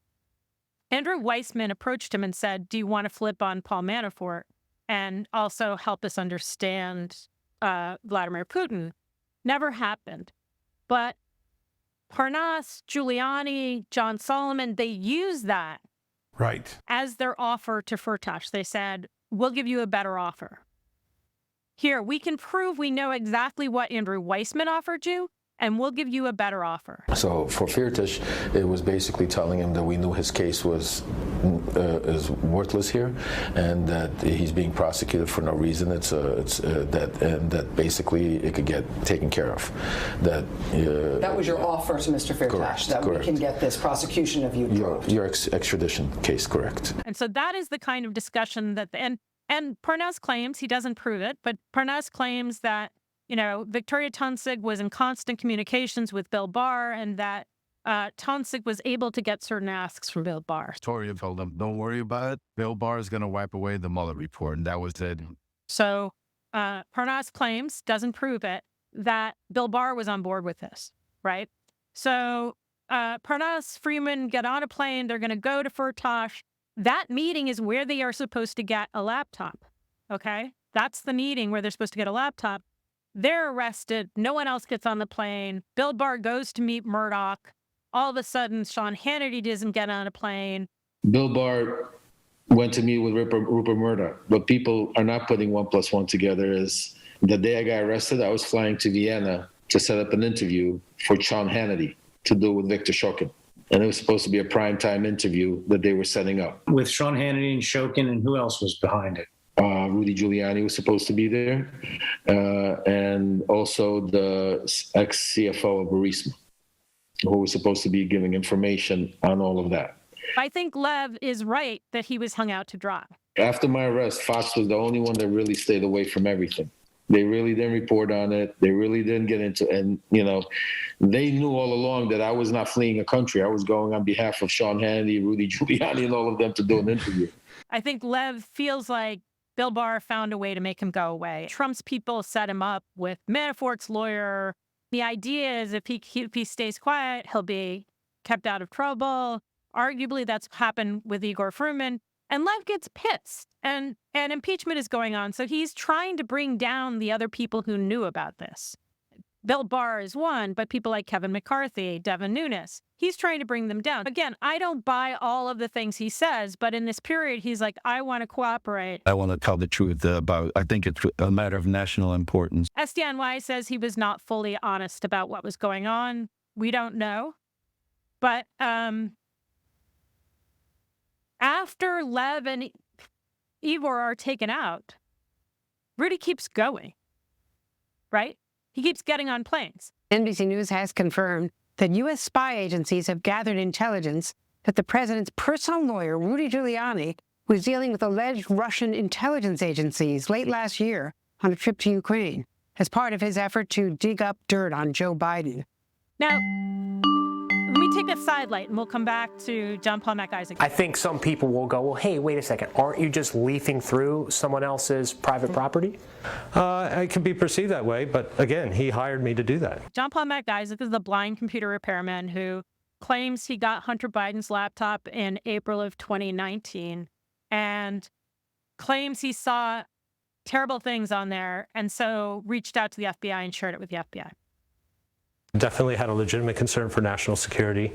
Andrew Weissman approached him and said, do you want to flip on Paul Manafort and also help us understand Vladimir Putin? Never happened. But Parnas, Giuliani, John Solomon, they used that as their offer to Firtash. They said, we'll give you a better offer. Here, we can prove we know exactly what Andrew Weissman offered you, and we'll give you a better offer.
So for Firtash, it was basically telling him that we knew his case is worthless here, and that he's being prosecuted for no reason. That basically it could get taken care of.
That was your offer to Mr. Firtash, that we can get this prosecution of you dropped.
Your extradition case, correct.
And so that is the kind of discussion that and Parnas claims, he doesn't prove it, but Parnas claims that Victoria Tonsig was in constant communications with Bill Barr, and that Tonsig was able to get certain asks from Bill Barr.
Victoria told him, don't worry about it. Bill Barr is going to wipe away the Mueller report, and that was it.
So Parnas claims, doesn't prove it, that Bill Barr was on board with this, right? So Parnas, Freeman get on a plane. They're going to go to Firtash. That meeting is where they are supposed to get a laptop, okay? That's the meeting where they're supposed to get a laptop. They're arrested. No one else gets on the plane. Bill Barr goes to meet Murdoch. All of a sudden, Sean Hannity doesn't get on a plane.
Bill Barr went to meet with Rupert Murdoch. What people are not putting 1 + 1 together is the day I got arrested, I was flying to Vienna to set up an interview for Sean Hannity to do with Victor Shokin. And it was supposed to be a primetime interview that they were setting up.
With Sean Hannity and Shokin, and who else was behind it?
Rudy Giuliani was supposed to be there, and also the ex-CFO of Burisma, who was supposed to be giving information on all of that.
I think Lev is right that he was hung out to dry.
After my arrest, Fox was the only one that really stayed away from everything. They really didn't report on it. They really didn't get into it. And, they knew all along that I was not fleeing a country. I was going on behalf of Sean Hannity, Rudy Giuliani, and all of them to do an interview.
I think Lev feels like Bill Barr found a way to make him go away. Trump's people set him up with Manafort's lawyer. The idea is if he stays quiet, he'll be kept out of trouble. Arguably, that's happened with Igor Fruman. And Lev gets pissed, and impeachment is going on. So he's trying to bring down the other people who knew about this. Bill Barr is one, but people like Kevin McCarthy, Devin Nunes, he's trying to bring them down. Again, I don't buy all of the things he says, but in this period, he's like, I want to cooperate.
I want to tell the truth about, I think it's a matter of national importance.
SDNY says he was not fully honest about what was going on. We don't know. But after Lev and Igor are taken out, Rudy keeps going, right? He keeps getting on planes.
NBC News has confirmed that U.S. spy agencies have gathered intelligence that the president's personal lawyer, Rudy Giuliani, was dealing with alleged Russian intelligence agencies late last year on a trip to Ukraine as part of his effort to dig up dirt on Joe Biden.
Now, let me take a sidelight, and we'll come back to John Paul MacIsaac.
I think some people will go, well, hey, wait a second. Aren't you just leafing through someone else's private property?
It can be perceived that way, but again, he hired me to do that.
John Paul MacIsaac is the blind computer repairman who claims he got Hunter Biden's laptop in April of 2019 and claims he saw terrible things on there and so reached out to the FBI and shared it with the FBI.
Definitely had a legitimate concern for national security,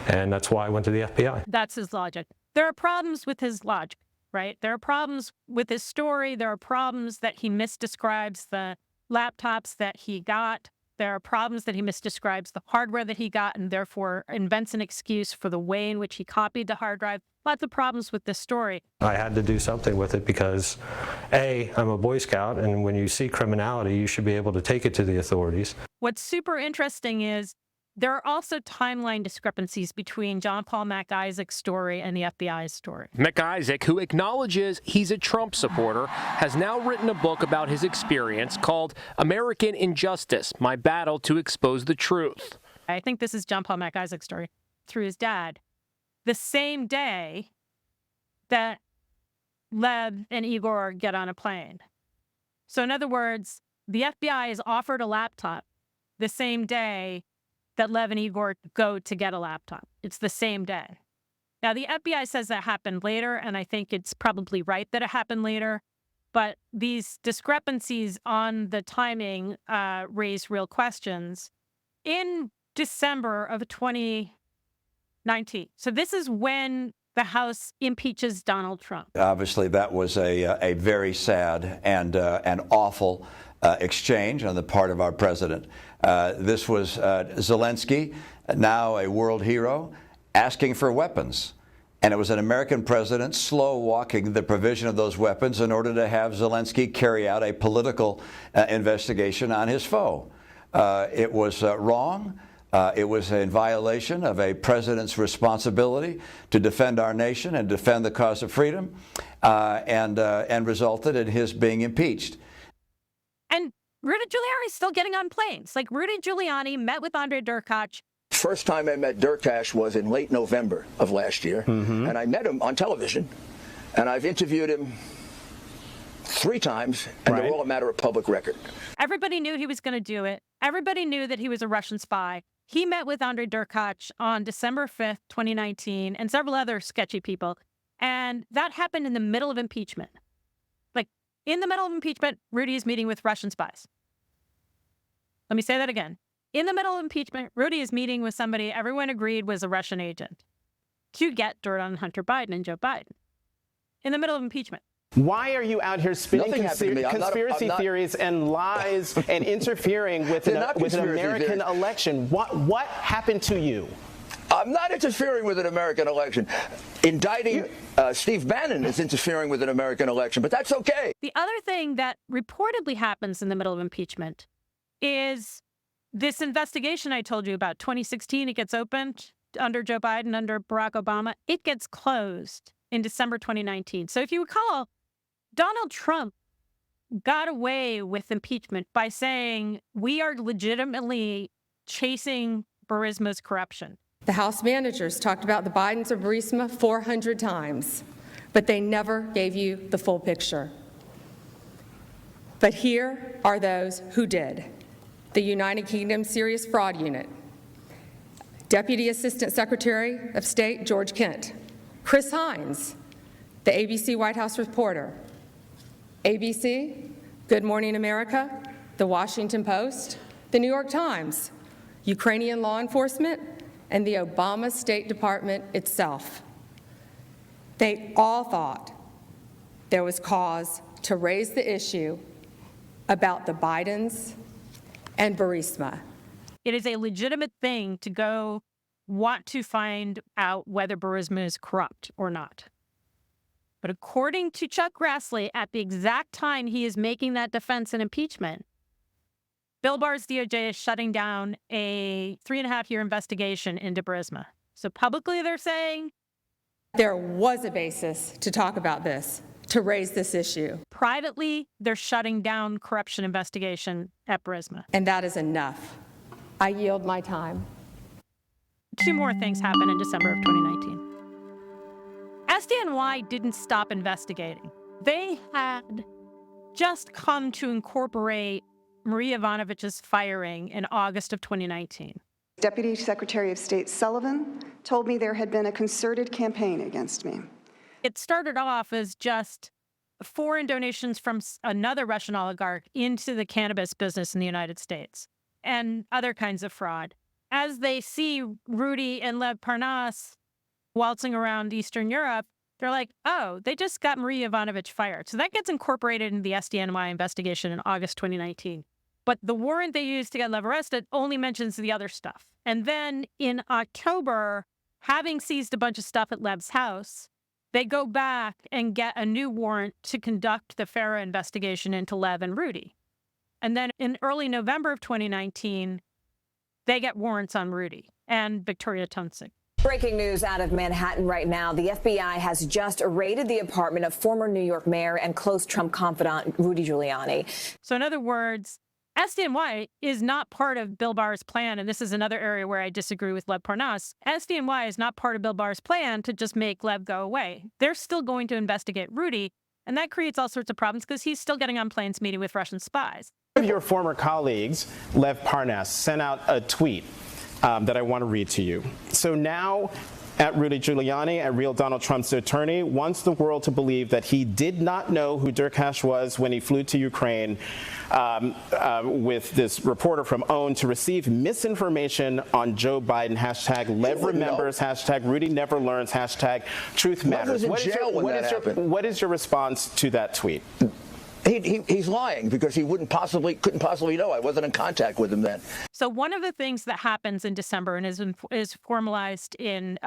and that's why I went to the FBI.
That's his logic. There are problems with his logic, right? There are problems with his story. There are problems that he misdescribes the laptops that he got. There are problems that he misdescribes the hardware that he got and therefore invents an excuse for the way in which he copied the hard drive. Lots of problems with this story.
I had to do something with it because, A, I'm a Boy Scout, and when you see criminality, you should be able to take it to the authorities.
What's super interesting is there are also timeline discrepancies between John Paul MacIsaac's story and the FBI's story.
MacIsaac, who acknowledges he's a Trump supporter, has now written a book about his experience called American Injustice, My Battle to Expose the Truth.
I think this is John Paul MacIsaac's story through his dad. The same day that Lev and Igor get on a plane. So in other words, the FBI is offered a laptop the same day that Lev and Igor go to get a laptop. It's the same day. Now, the FBI says that happened later, and I think it's probably right that it happened later. But these discrepancies on the timing raise real questions. In December of 2019, so this is when the House impeaches Donald Trump.
Obviously, that was a very sad and an awful exchange on the part of our president. This was Zelensky, now a world hero, asking for weapons. And it was an American president slow-walking the provision of those weapons in order to have Zelensky carry out a political investigation on his foe. It was wrong. It was in violation of a president's responsibility to defend our nation and defend the cause of freedom, and resulted in his being impeached.
And Rudy Giuliani's still getting on planes. Like, Rudy Giuliani met with Andre Derkach.
First time I met Derkach was in late November of last year, and I met him on television, and I've interviewed him 3 times, and they're all a matter of public record.
Everybody knew he was going to do it. Everybody knew that he was a Russian spy. He met with Andre Derkach on December 5th, 2019, and several other sketchy people, and that happened in the middle of impeachment. Like, in the middle of impeachment, Rudy is meeting with Russian spies. Let me say that again. In the middle of impeachment, Rudy is meeting with somebody everyone agreed was a Russian agent to get dirt on Hunter Biden and Joe Biden. In the middle of impeachment.
Why are you out here spinning conspiracy theories and lies and interfering with an American election? What happened to you?
I'm not interfering with an American election. Indicting Steve Bannon is interfering with an American election, but that's okay.
The other thing that reportedly happens in the middle of impeachment is this investigation I told you about, 2016, it gets opened under Joe Biden, under Barack Obama. It gets closed in December 2019. So if you recall, Donald Trump got away with impeachment by saying we are legitimately chasing Burisma's corruption.
The House managers talked about the Bidens of Burisma 400 times, but they never gave you the full picture. But here are those who did. The United Kingdom Serious Fraud Unit, Deputy Assistant Secretary of State George Kent, Chris Hines, the ABC White House reporter, ABC, Good Morning America, The Washington Post, The New York Times, Ukrainian law enforcement, and the Obama State Department itself. They all thought there was cause to raise the issue about the Bidens and Burisma.
It is a legitimate thing to go want to find out whether Burisma is corrupt or not. But according to Chuck Grassley, at the exact time he is making that defense in impeachment, Bill Barr's DOJ is shutting down a 3.5-year investigation into Burisma. So publicly they're saying
there was a basis to talk about this, to raise this issue.
Privately, they're shutting down corruption investigation at Burisma.
And that is enough. I yield my time.
2 more things happened in December of 2019. SDNY didn't stop investigating. They had just come to incorporate Marie Yovanovitch's firing in August of 2019.
Deputy Secretary of State Sullivan told me there had been a concerted campaign against me.
It started off as just foreign donations from another Russian oligarch into the cannabis business in the United States and other kinds of fraud. As they see Rudy and Lev Parnas waltzing around Eastern Europe, they're like, oh, they just got Marie Yovanovitch fired. So that gets incorporated into the SDNY investigation in August 2019. But the warrant they used to get Lev arrested only mentions the other stuff. And then in October, having seized a bunch of stuff at Lev's house, they go back and get a new warrant to conduct the FARA investigation into Lev and Rudy. And then in early November of 2019, they get warrants on Rudy and Victoria Toensing.
Breaking news out of Manhattan right now. The FBI has just raided the apartment of former New York mayor and close Trump confidant Rudy Giuliani.
So in other words, SDNY is not part of Bill Barr's plan, and this is another area where I disagree with Lev Parnas. SDNY is not part of Bill Barr's plan to just make Lev go away. They're still going to investigate Rudy, and that creates all sorts of problems because he's still getting on planes meeting with Russian spies.
One of your former colleagues, Lev Parnas, sent out a tweet that I want to read to you. So now, at Rudy Giuliani, a real Donald Trump's attorney, wants the world to believe that he did not know who Derkach was when he flew to Ukraine with this reporter from OWN to receive misinformation on Joe Biden, hashtag Lev remembers, hashtag Rudy never learns, hashtag truth matters. What is your response to that tweet?
He's lying because he couldn't possibly know. I wasn't in contact with him then.
So one of the things that happens in December and is formalized in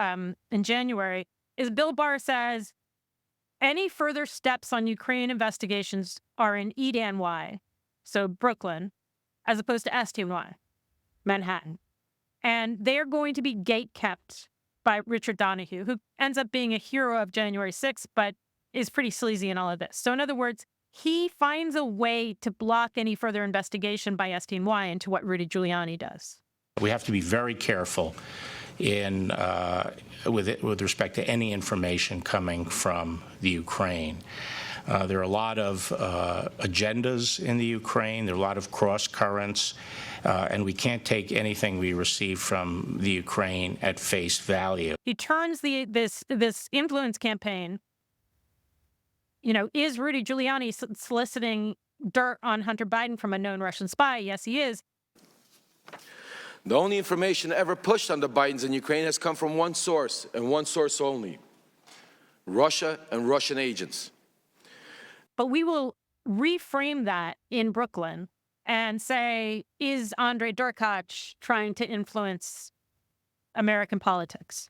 January is Bill Barr says any further steps on Ukraine investigations are in EDNY, so Brooklyn, as opposed to SDNY, Manhattan. And they're going to be gate-kept by Richard Donahue, who ends up being a hero of January 6th, but is pretty sleazy in all of this. So in other words, he finds a way to block any further investigation by SDNY into what Rudy Giuliani does.
We have to be very careful with respect to any information coming from the Ukraine. There are a lot of agendas in the Ukraine. There are a lot of cross currents, and we can't take anything we receive from the Ukraine at face value.
He turns this influence campaign. Is Rudy Giuliani soliciting dirt on Hunter Biden from a known Russian spy? Yes, he is.
The only information ever pushed on the Bidens in Ukraine has come from one source, and one source only: Russia and Russian agents.
But we will reframe that in Brooklyn and say, is Andrei Derkach trying to influence American politics?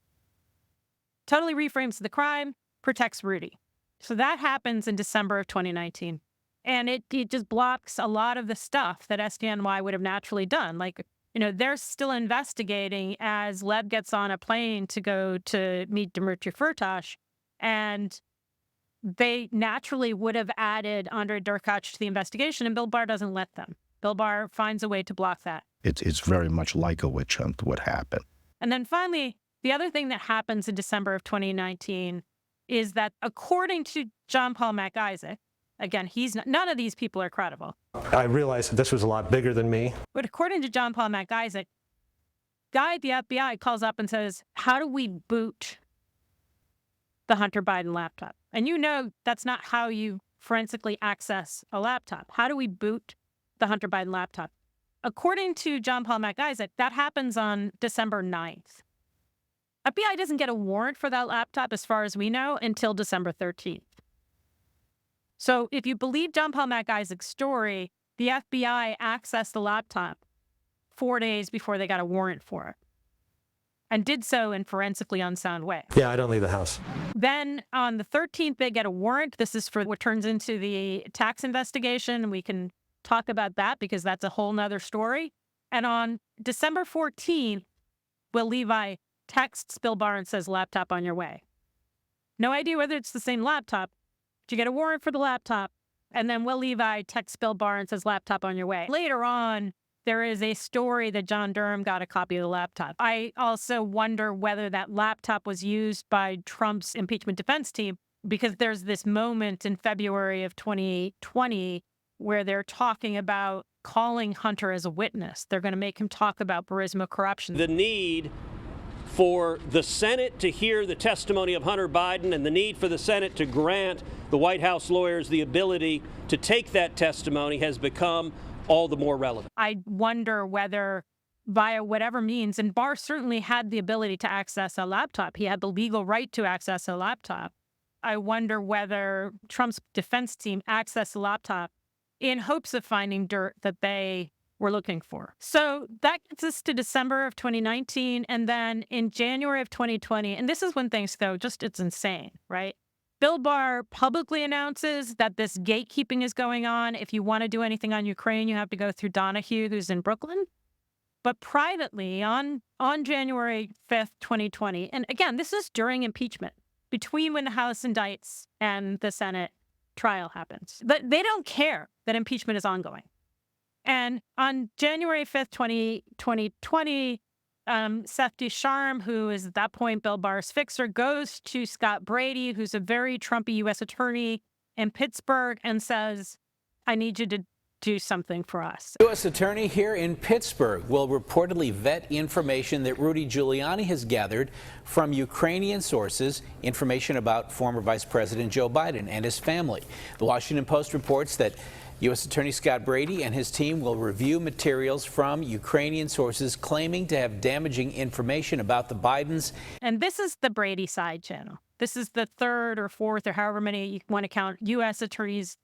Totally reframes the crime, protects Rudy. So that happens in December of 2019. And it just blocks a lot of the stuff that SDNY would have naturally done. Like, they're still investigating as Lev gets on a plane to go to meet Dmitry Firtash. And they naturally would have added Andrei Derkach to the investigation, and Bill Barr doesn't let them. Bill Barr finds a way to block that.
It's very much like a witch hunt what happened.
And then finally, the other thing that happens in December of 2019 is that according to John Paul MacIsaac, again, none of these people are credible.
I realized that this was a lot bigger than me.
But according to John Paul MacIsaac, guy at the FBI calls up and says, how do we boot the Hunter Biden laptop? And that's not how you forensically access a laptop. How do we boot the Hunter Biden laptop? According to John Paul MacIsaac, that happens on December 9th. FBI doesn't get a warrant for that laptop, as far as we know, until December 13th. So if you believe John Paul MacIsaac's story, the FBI accessed the laptop 4 days before they got a warrant for it, and did so in forensically unsound way.
Yeah, I don't leave the house.
Then on the 13th, they get a warrant. This is for what turns into the tax investigation. We can talk about that because that's a whole nother story. And on December 14th, Will Levi texts Bill Barr and says, laptop on your way. No idea whether it's the same laptop. But you get a warrant for the laptop. And then Will Levi texts Bill Barr and says, laptop on your way. Later on, there is a story that John Durham got a copy of the laptop. I also wonder whether that laptop was used by Trump's impeachment defense team, because there's this moment in February of 2020 where they're talking about calling Hunter as a witness. They're going to make him talk about Burisma corruption.
The need for the Senate to hear the testimony of Hunter Biden and the need for the Senate to grant the White House lawyers the ability to take that testimony has become all the more relevant.
I wonder whether via whatever means, and Barr certainly had the ability to access a laptop. He had the legal right to access a laptop. I wonder whether Trump's defense team accessed the laptop in hopes of finding dirt that they we're looking for. So that gets us to December of 2019. And then in January of 2020, and this is when things go just, it's insane, right? Bill Barr publicly announces that this gatekeeping is going on. If you want to do anything on Ukraine, you have to go through Donahue, who's in Brooklyn. But privately, on January 5th, 2020, and again, this is during impeachment, between when the House indicts and the Senate trial happens. They don't care that impeachment is ongoing. And on January 5th, 2020, Seth Ducharme, who is at that point Bill Barr's fixer, goes to Scott Brady, who's a very Trumpy U.S. attorney in Pittsburgh, and says, I need you to do something for us.
U.S. attorney here in Pittsburgh will reportedly vet information that Rudy Giuliani has gathered from Ukrainian sources, information about former Vice President Joe Biden and his family. The Washington Post reports that U.S. Attorney Scott Brady and his team will review materials from Ukrainian sources claiming to have damaging information about the Bidens.
And this is the Brady side channel. This is the third or fourth or however many you want to count U.S. attorneys'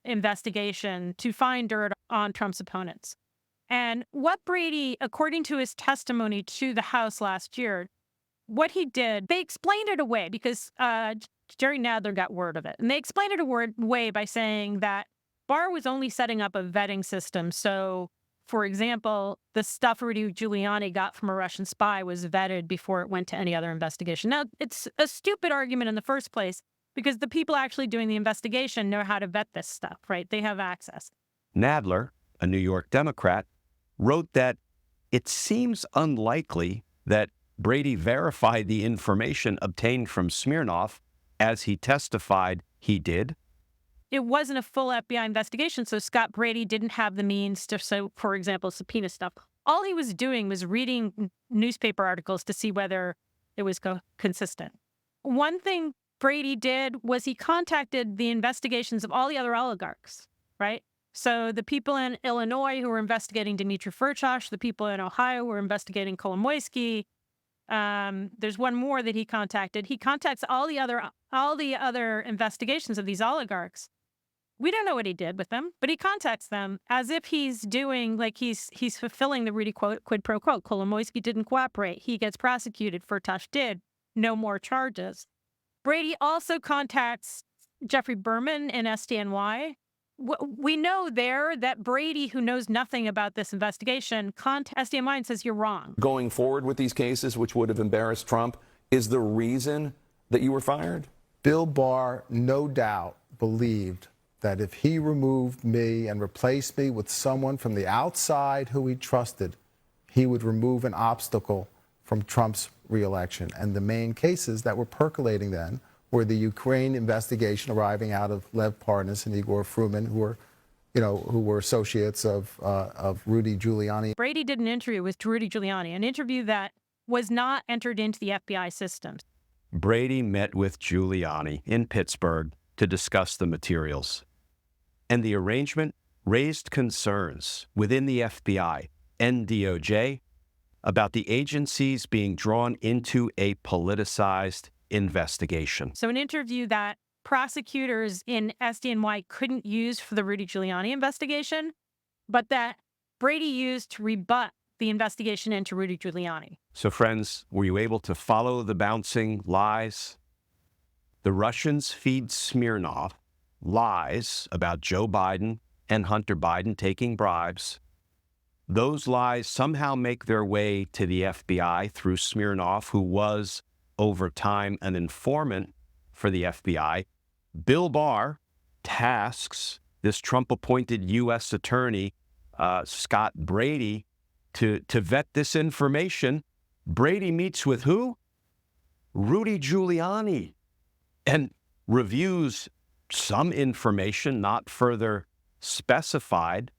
investigation to find dirt on Trump's opponents. And what Brady, according to his testimony to the House last year, what he did, they explained it away because Jerry Nadler got word of it. And they explained it away by saying that Barr was only setting up a vetting system. So, for example, the stuff Rudy Giuliani got from a Russian spy was vetted before it went to any other investigation. Now, it's a stupid argument in the first place because the people actually doing the investigation know how to vet this stuff, right? They have access.
Nadler, a New York Democrat, wrote that it seems unlikely that Brady verified the information obtained from Smirnov as he testified he did.
It wasn't a full FBI investigation, so Scott Brady didn't have the means to, so, for example, subpoena stuff. All he was doing was reading newspaper articles to see whether it was consistent. One thing Brady did was he contacted the investigations of all the other oligarchs, right? So the people in Illinois who were investigating Dmitry Firtash, the people in Ohio who were investigating Kolomoisky. There's one more that he contacted. He contacts all the other investigations of these oligarchs. We don't know what he did with them, but he contacts them as if he's doing, like he's fulfilling the Rudy quid pro quo. Kolomoisky didn't cooperate. He gets prosecuted. Firtash did. No more charges. Brady also contacts Jeffrey Berman in SDNY. We know there that Brady, who knows nothing about this investigation, contacts SDNY and says, you're wrong.
Going forward with these cases, which would have embarrassed Trump, is the reason that you were fired?
Bill Barr, no doubt, believed that if he removed me and replaced me with someone from the outside who he trusted, he would remove an obstacle from Trump's reelection. And the main cases that were percolating then were the Ukraine investigation arriving out of Lev Parnas and Igor Fruman, who were associates of Rudy Giuliani.
Brady did an interview with Rudy Giuliani, an interview that was not entered into the FBI systems.
Brady met with Giuliani in Pittsburgh to discuss the materials. And the arrangement raised concerns within the FBI and DOJ about the agencies being drawn into a politicized investigation.
So an interview that prosecutors in SDNY couldn't use for the Rudy Giuliani investigation, but that Brady used to rebut the investigation into Rudy Giuliani.
So friends, were you able to follow the bouncing lies? The Russians feed Smirnov lies about Joe Biden and Hunter Biden taking bribes. Those lies somehow make their way to the FBI through Smirnov, who was, over time, an informant for the FBI. Bill Barr tasks this Trump-appointed U.S. attorney, Scott Brady, to vet this information. Brady meets with who? Rudy Giuliani, and reviews some information not further specified.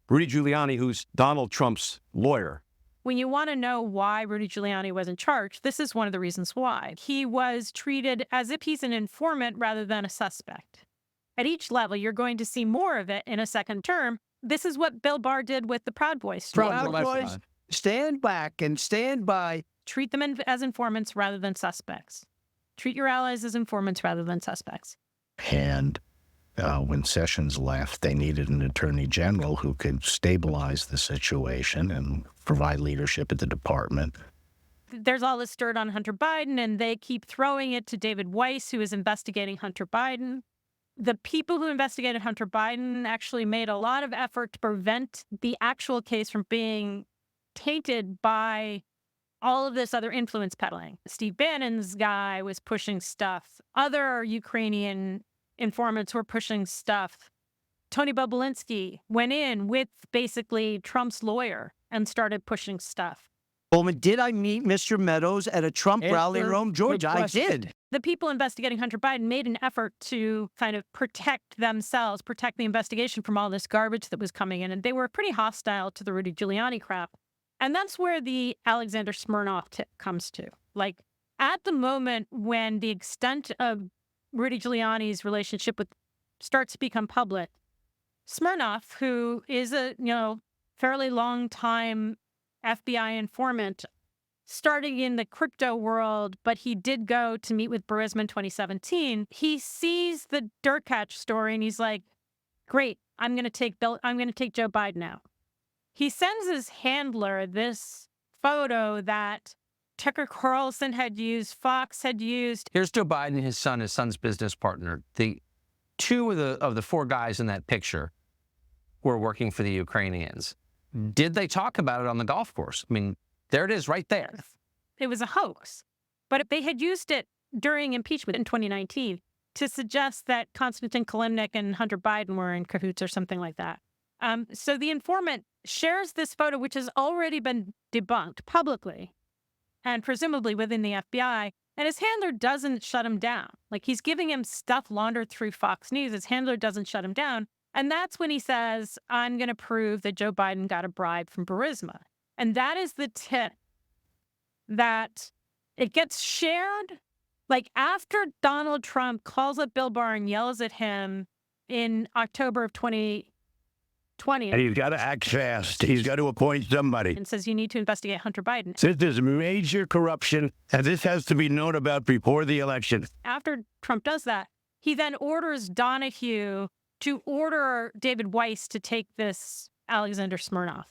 Rudy Giuliani, who's Donald Trump's lawyer.
When you want to know why Rudy Giuliani wasn't charged, this is one of the reasons why. He was treated as if he's an informant rather than a suspect. At each level, you're going to see more of it in a second term. This is what Bill Barr did with the Proud Boys.
Proud Boys, stand back and stand by.
Treat them as informants rather than suspects. Treat your allies as informants rather than suspects.
And when Sessions left, they needed an attorney general who could stabilize the situation and provide leadership at the department.
There's all this dirt on Hunter Biden, and they keep throwing it to David Weiss, who is investigating Hunter Biden. The people who investigated Hunter Biden actually made a lot of effort to prevent the actual case from being tainted by all of this other influence peddling. Steve Bannon's guy was pushing stuff. Other Ukrainian informants were pushing stuff. Tony Bobulinski went in with basically Trump's lawyer and started pushing stuff.
Coleman, did I meet Mr. Meadows at a Trump rally in Rome, Georgia? I did.
The people investigating Hunter Biden made an effort to kind of protect themselves, protect the investigation from all this garbage that was coming in. And they were pretty hostile to the Rudy Giuliani crap. And that's where the Alexander Smirnov tip comes to. Like, at the moment when the extent of Rudy Giuliani's relationship with starts to become public, Smirnov, who is a fairly long time FBI informant, starting in the crypto world, but he did go to meet with Burisma in 2017. He sees the Dirtcatch story and he's like, "Great, I'm going to take Joe Biden out." He sends his handler this photo that Tucker Carlson had used, Fox had used.
Here's Joe Biden, his son's business partner. The two of the four guys in that picture were working for the Ukrainians. Did they talk about it on the golf course? I mean, there it is right there.
It was a hoax. But they had used it during impeachment in 2019 to suggest that Konstantin Kilimnik and Hunter Biden were in cahoots or something like that. So the informant shares this photo, which has already been debunked publicly and presumably within the FBI, and his handler doesn't shut him down. Like, he's giving him stuff laundered through Fox News. His handler doesn't shut him down. And that's when he says, "I'm going to prove that Joe Biden got a bribe from Burisma." And that is the tip that it gets shared. Like, after Donald Trump calls up Bill Barr and yells at him in October of 2020.
And he's got to act fast. He's got to appoint somebody.
And says, you need to investigate Hunter Biden.
Since there's major corruption, and this has to be known about before the election.
After Trump does that, he then orders Donahue to order David Weiss to take this Alexander Smirnov.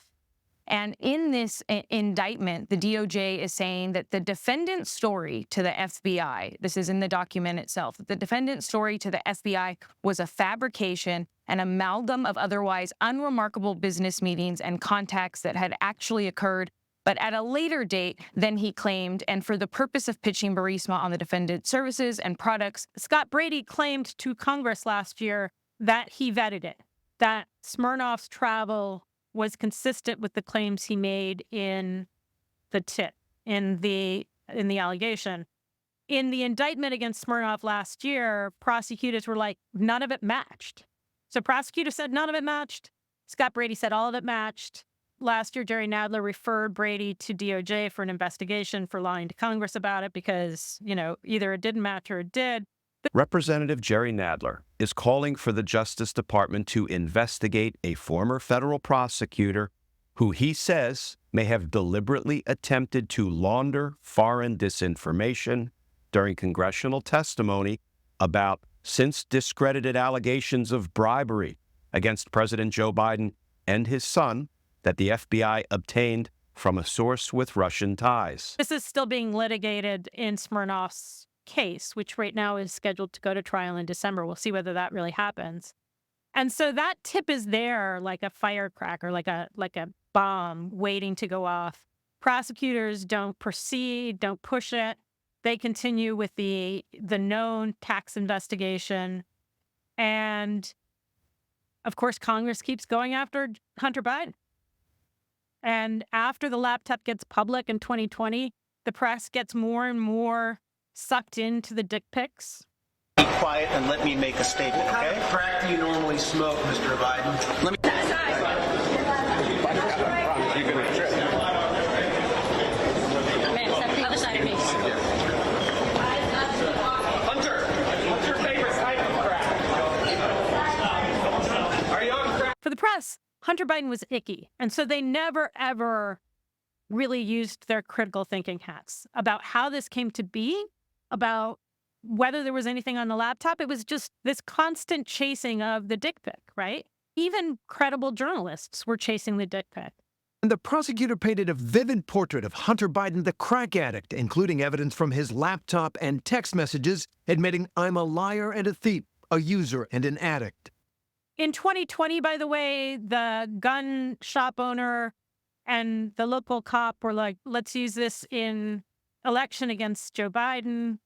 And in this indictment, the DOJ is saying that the defendant's story to the FBI, this is in the document itself, the defendant's story to the FBI was a fabrication, an amalgam of otherwise unremarkable business meetings and contacts that had actually occurred, but at a later date than he claimed, and for the purpose of pitching Burisma on the defendant's services and products.
Scott Brady claimed to Congress last year that he vetted it, that Smirnov's travel was consistent with the claims he made in the tip, in the allegation. In the indictment against Smirnov last year, prosecutors were like, none of it matched. So prosecutors said none of it matched. Scott Brady said all of it matched. Last year, Jerry Nadler referred Brady to DOJ for an investigation for lying to Congress about it because, either it didn't match or it did.
Representative Jerry Nadler is calling for the Justice Department to investigate a former federal prosecutor who he says may have deliberately attempted to launder foreign disinformation during congressional testimony about since discredited allegations of bribery against President Joe Biden and his son that the FBI obtained from a source with Russian ties.
This is still being litigated in Smirnov's case, which right now is scheduled to go to trial in December. We'll see whether that really happens. And so that tip is there like a firecracker, like a bomb waiting to go off. Prosecutors don't proceed, don't push it. They continue with the known tax investigation. And of course, Congress keeps going after Hunter Biden. And after the laptop gets public in 2020, the press gets more and more sucked into the dick pics.
Be quiet and let me make a statement, okay? What kind of crack do you normally smoke, Mr. Biden? Let me... You're going to trip.
The other side of me.
Hunter, what's your favorite type of crack? Are you on crack?
For the press, Hunter Biden was icky. And so they never, ever really used their critical thinking hats about how this came to be, about whether there was anything on the laptop. It was just this constant chasing of the dick pic, right? Even credible journalists were chasing the dick pic.
And the prosecutor painted a vivid portrait of Hunter Biden, the crack addict, including evidence from his laptop and text messages admitting, "I'm a liar and a thief, a user and an addict."
In 2020, by the way, the gun shop owner and the local cop were like, let's use this in election against Joe Biden.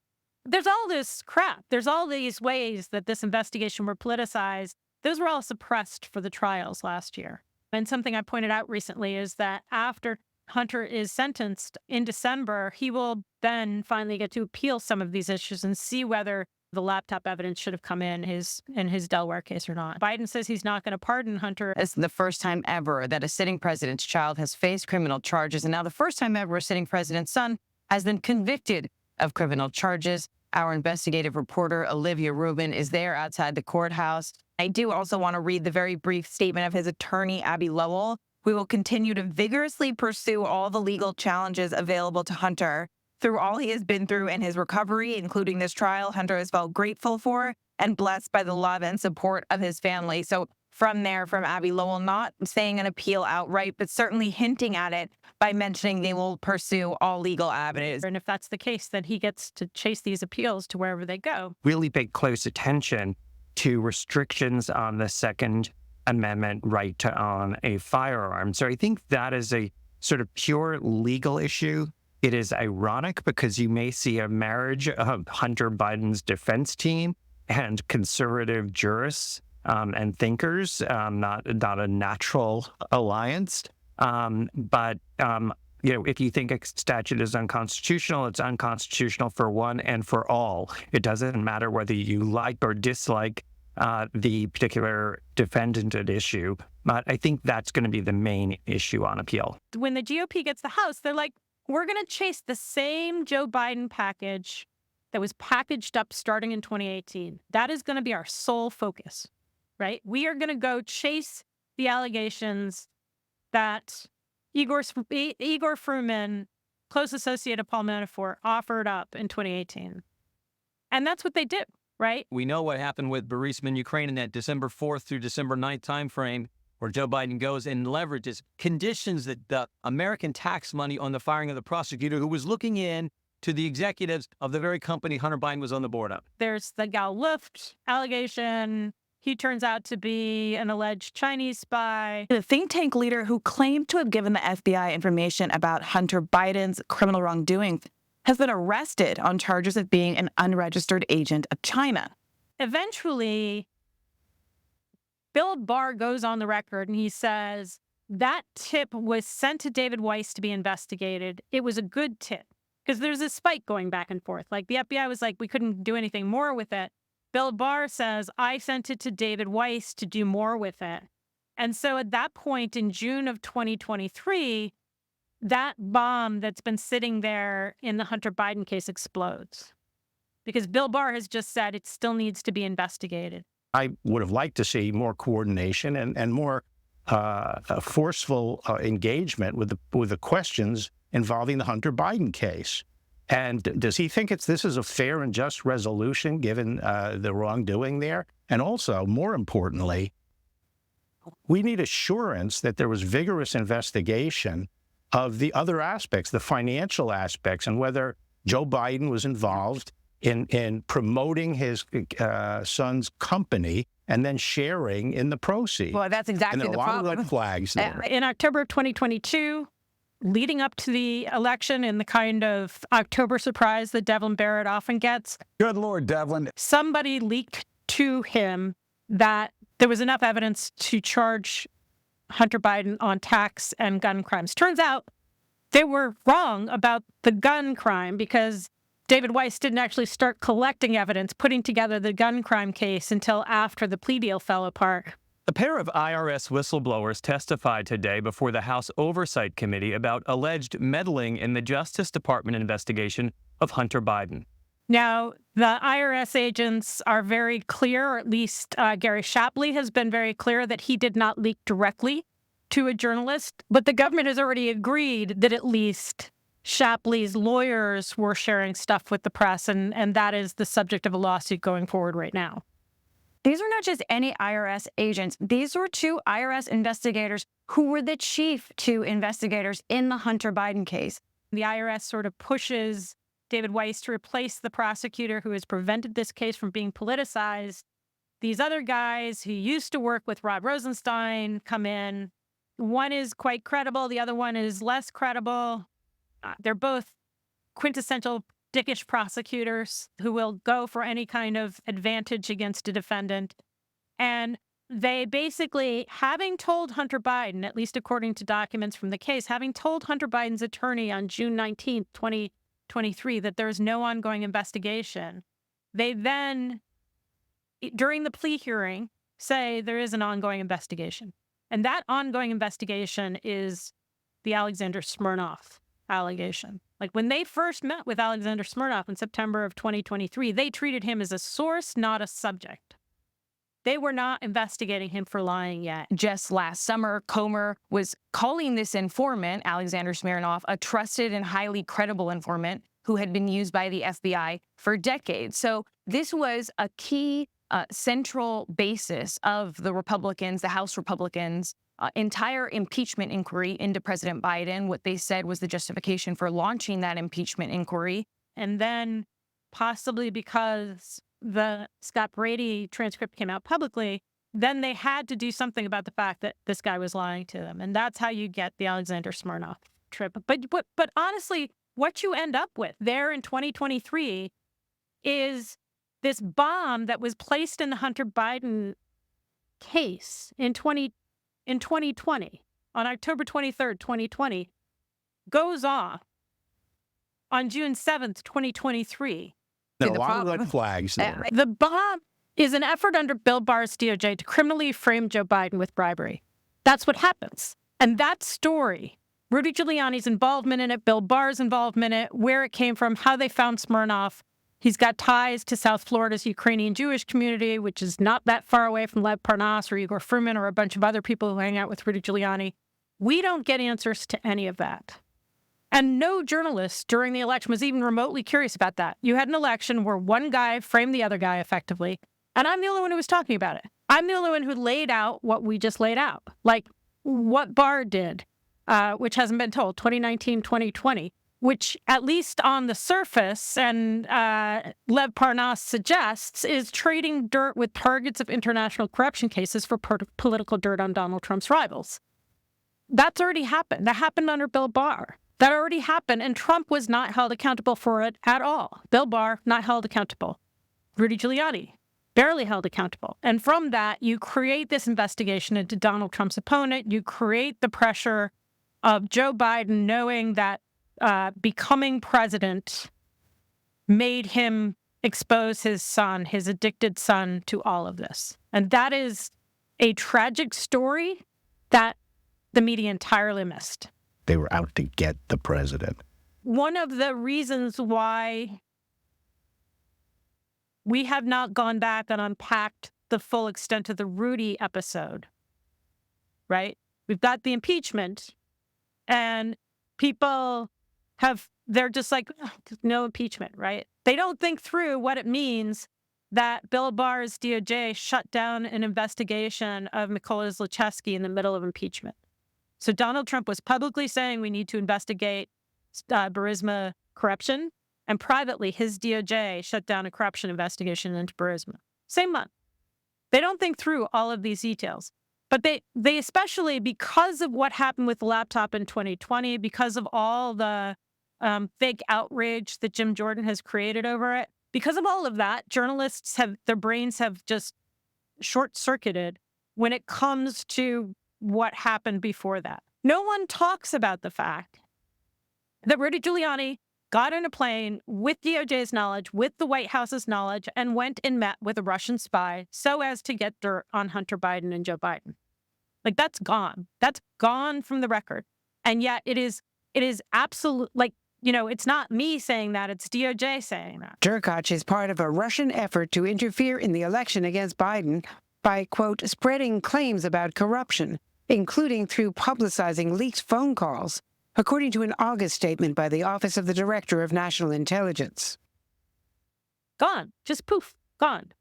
There's all this crap. There's all these ways that this investigation were politicized. Those were all suppressed for the trials last year. And something I pointed out recently is that after Hunter is sentenced in December, he will then finally get to appeal some of these issues and see whether the laptop evidence should have come in his Delaware case or not. Biden says he's not going to pardon Hunter.
It's the first time ever that a sitting president's child has faced criminal charges, and now the first time ever a sitting president's son has been convicted of criminal charges. Our investigative reporter, Olivia Rubin, is there outside the courthouse. I do also want to read the very brief statement of his attorney, Abby Lowell. We will continue to vigorously pursue all the legal challenges available to Hunter. Through all he has been through in his recovery, including this trial, Hunter has felt grateful for and blessed by the love and support of his family. So from there, from Abby Lowell, not saying an appeal outright, but certainly hinting at it by mentioning they will pursue all legal avenues.
And if that's the case, then he gets to chase these appeals to wherever they go.
Really pay close attention to restrictions on the Second Amendment right to own a firearm. So I think that is a sort of pure legal issue. It is ironic because you may see a marriage of Hunter Biden's defense team and conservative jurists and thinkers, not a natural alliance. But if you think a statute is unconstitutional, it's unconstitutional for one and for all. It doesn't matter whether you like or dislike the particular defendant at issue. But I think that's going to be the main issue on appeal.
When the GOP gets the House, they're like, we're going to chase the same Joe Biden package that was packaged up starting in 2018. That is going to be our sole focus, right? We are going to go chase the allegations that Igor Fruman, close associate of Paul Manafort, offered up in 2018. And that's what they did, right?
We know what happened with Burisma in Ukraine in that December 4th through December 9th timeframe, where Joe Biden goes and leverages conditions that the American tax money on the firing of the prosecutor who was looking in to the executives of the very company Hunter Biden was on the board of.
There's the Gal Luft allegation. He turns out to be an alleged Chinese spy.
The think tank leader who claimed to have given the FBI information about Hunter Biden's criminal wrongdoing has been arrested on charges of being an unregistered agent of China.
Eventually, Bill Barr goes on the record and he says that tip was sent to David Weiss to be investigated. It was a good tip because there's a spike going back and forth. Like the FBI was like, we couldn't do anything more with it. Bill Barr says, I sent it to David Weiss to do more with it. And so at that point in June of 2023, that bomb that's been sitting there in the Hunter Biden case explodes because Bill Barr has just said it still needs to be investigated.
I would have liked to see more coordination and more forceful engagement with the questions involving the Hunter Biden case. And does he think this is a fair and just resolution given the wrongdoing there? And also, more importantly, we need assurance that there was vigorous investigation of the other aspects, the financial aspects, and whether Joe Biden was involved in promoting his son's company and then sharing in the proceeds.
Well, that's exactly
the problem. And a lot of red flags there.
In October of 2022, leading up to the election in the kind of October surprise that Devlin Barrett often gets.
Good Lord, Devlin.
Somebody leaked to him that there was enough evidence to charge Hunter Biden on tax and gun crimes. Turns out they were wrong about the gun crime because David Weiss didn't actually start collecting evidence, putting together the gun crime case until after the plea deal fell apart.
A pair of IRS whistleblowers testified today before the House Oversight Committee about alleged meddling in the Justice Department investigation of Hunter Biden.
Now, the IRS agents are very clear, or at least Gary Shapley has been very clear that he did not leak directly to a journalist, but the government has already agreed that at least Shapley's lawyers were sharing stuff with the press, and that is the subject of a lawsuit going forward right now.
These are not just any IRS agents. These were two IRS investigators who were the chief two investigators in the Hunter Biden case.
The IRS sort of pushes David Weiss to replace the prosecutor who has prevented this case from being politicized. These other guys who used to work with Rod Rosenstein come in. One is quite credible. The other one is less credible. They're both quintessential dickish prosecutors who will go for any kind of advantage against a defendant. And they basically, having told Hunter Biden, at least according to documents from the case, having told Hunter Biden's attorney on June 19th, 2023, that there is no ongoing investigation, they then, during the plea hearing, say there is an ongoing investigation. And that ongoing investigation is the Alexander Smirnov allegation. Like when they first met with Alexander Smirnov in September of 2023, they treated him as a source, not a subject. They were not investigating him for lying yet.
Just last summer, Comer was calling this informant, Alexander Smirnov, a trusted and highly credible informant who had been used by the FBI for decades. So this was a key central basis of the Republicans, the House Republicans, entire impeachment inquiry into President Biden. What they said was the justification for launching that impeachment inquiry.
And then possibly because the Scott Brady transcript came out publicly, then they had to do something about the fact that this guy was lying to them. And that's how you get the Alexander Smirnov trip. But honestly, what you end up with there in 2023 is this bomb that was placed in the Hunter Biden case in 2020, on October 23rd, 2020, goes off on June 7th, 2023.
There are a lot of red flags there.
The bomb is an effort under Bill Barr's DOJ to criminally frame Joe Biden with bribery. That's what happens. And that story, Rudy Giuliani's involvement in it, Bill Barr's involvement in it, where it came from, how they found Smirnov. He's got ties to South Florida's Ukrainian Jewish community, which is not that far away from Lev Parnas or Igor Fruman or a bunch of other people who hang out with Rudy Giuliani. We don't get answers to any of that. And no journalist during the election was even remotely curious about that. You had an election where one guy framed the other guy effectively, and I'm the only one who was talking about it. I'm the only one who laid out what we just laid out, like what Barr did, which hasn't been told, 2019, 2020, which at least on the surface, and Lev Parnas suggests, is trading dirt with targets of international corruption cases for political dirt on Donald Trump's rivals. That's already happened. That happened under Bill Barr. That already happened, and Trump was not held accountable for it at all. Bill Barr, not held accountable. Rudy Giuliani, barely held accountable. And from that, you create this investigation into Donald Trump's opponent. You create the pressure of Joe Biden knowing that becoming president made him expose his son, his addicted son, to all of this. And that is a tragic story that the media entirely missed.
They were out to get the president.
One of the reasons why we have not gone back and unpacked the full extent of the Rudy episode, right? We've got the impeachment, and people they're just like, oh, no impeachment, right? They don't think through what it means that Bill Barr's DOJ shut down an investigation of Mykola Zlochevsky in the middle of impeachment. So Donald Trump was publicly saying we need to investigate Burisma corruption, and privately his DOJ shut down a corruption investigation into Burisma. Same month. They don't think through all of these details. But they especially, because of what happened with the laptop in 2020, because of all the fake outrage that Jim Jordan has created over it, because of all of that, journalists their brains have just short-circuited when it comes to what happened before that. No one talks about the fact that Rudy Giuliani got on a plane with DOJ's knowledge, with the White House's knowledge, and went and met with a Russian spy so as to get dirt on Hunter Biden and Joe Biden. Like, that's gone. That's gone from the record. And yet it is absolute, like, it's not me saying that, it's DOJ saying that.
Derkach is part of a Russian effort to interfere in the election against Biden by, quote, spreading claims about corruption, including through publicizing leaked phone calls. according to an August statement by the Office of the Director of National Intelligence.
Gone. Just poof. Gone.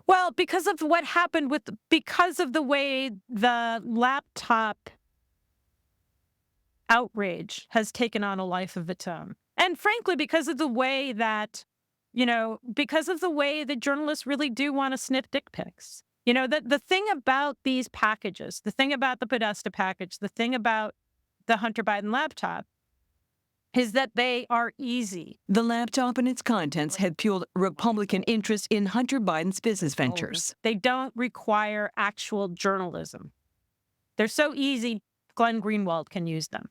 Well, because of what happened because of the way the laptop outrage has taken on a life of its own. And frankly, because of the way that, because of the way that journalists really do want to sniff dick pics. The thing about these packages, the thing about the Podesta package, the thing about the Hunter Biden laptop is that they are easy.
The laptop and its contents had fueled Republican interest in Hunter Biden's business ventures.
They don't require actual journalism. They're so easy, Glenn Greenwald can use them.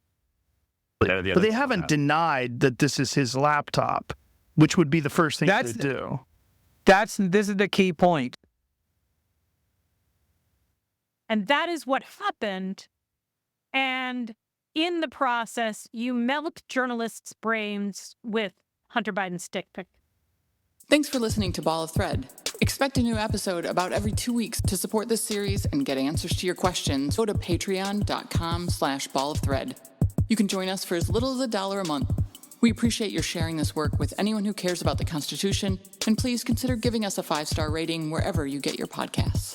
But they haven't denied that this is his laptop, which would be the first thing to do.
This is the key point.
And that is what happened. And in the process, you melt journalists' brains with Hunter Biden's dick pic.
Thanks for listening to Ball of Thread. Expect a new episode about every 2 weeks. To support this series and get answers to your questions, go to patreon.com/balloffthread. You can join us for as little as $1 a month. We appreciate your sharing this work with anyone who cares about the Constitution, and please consider giving us a 5-star rating wherever you get your podcasts.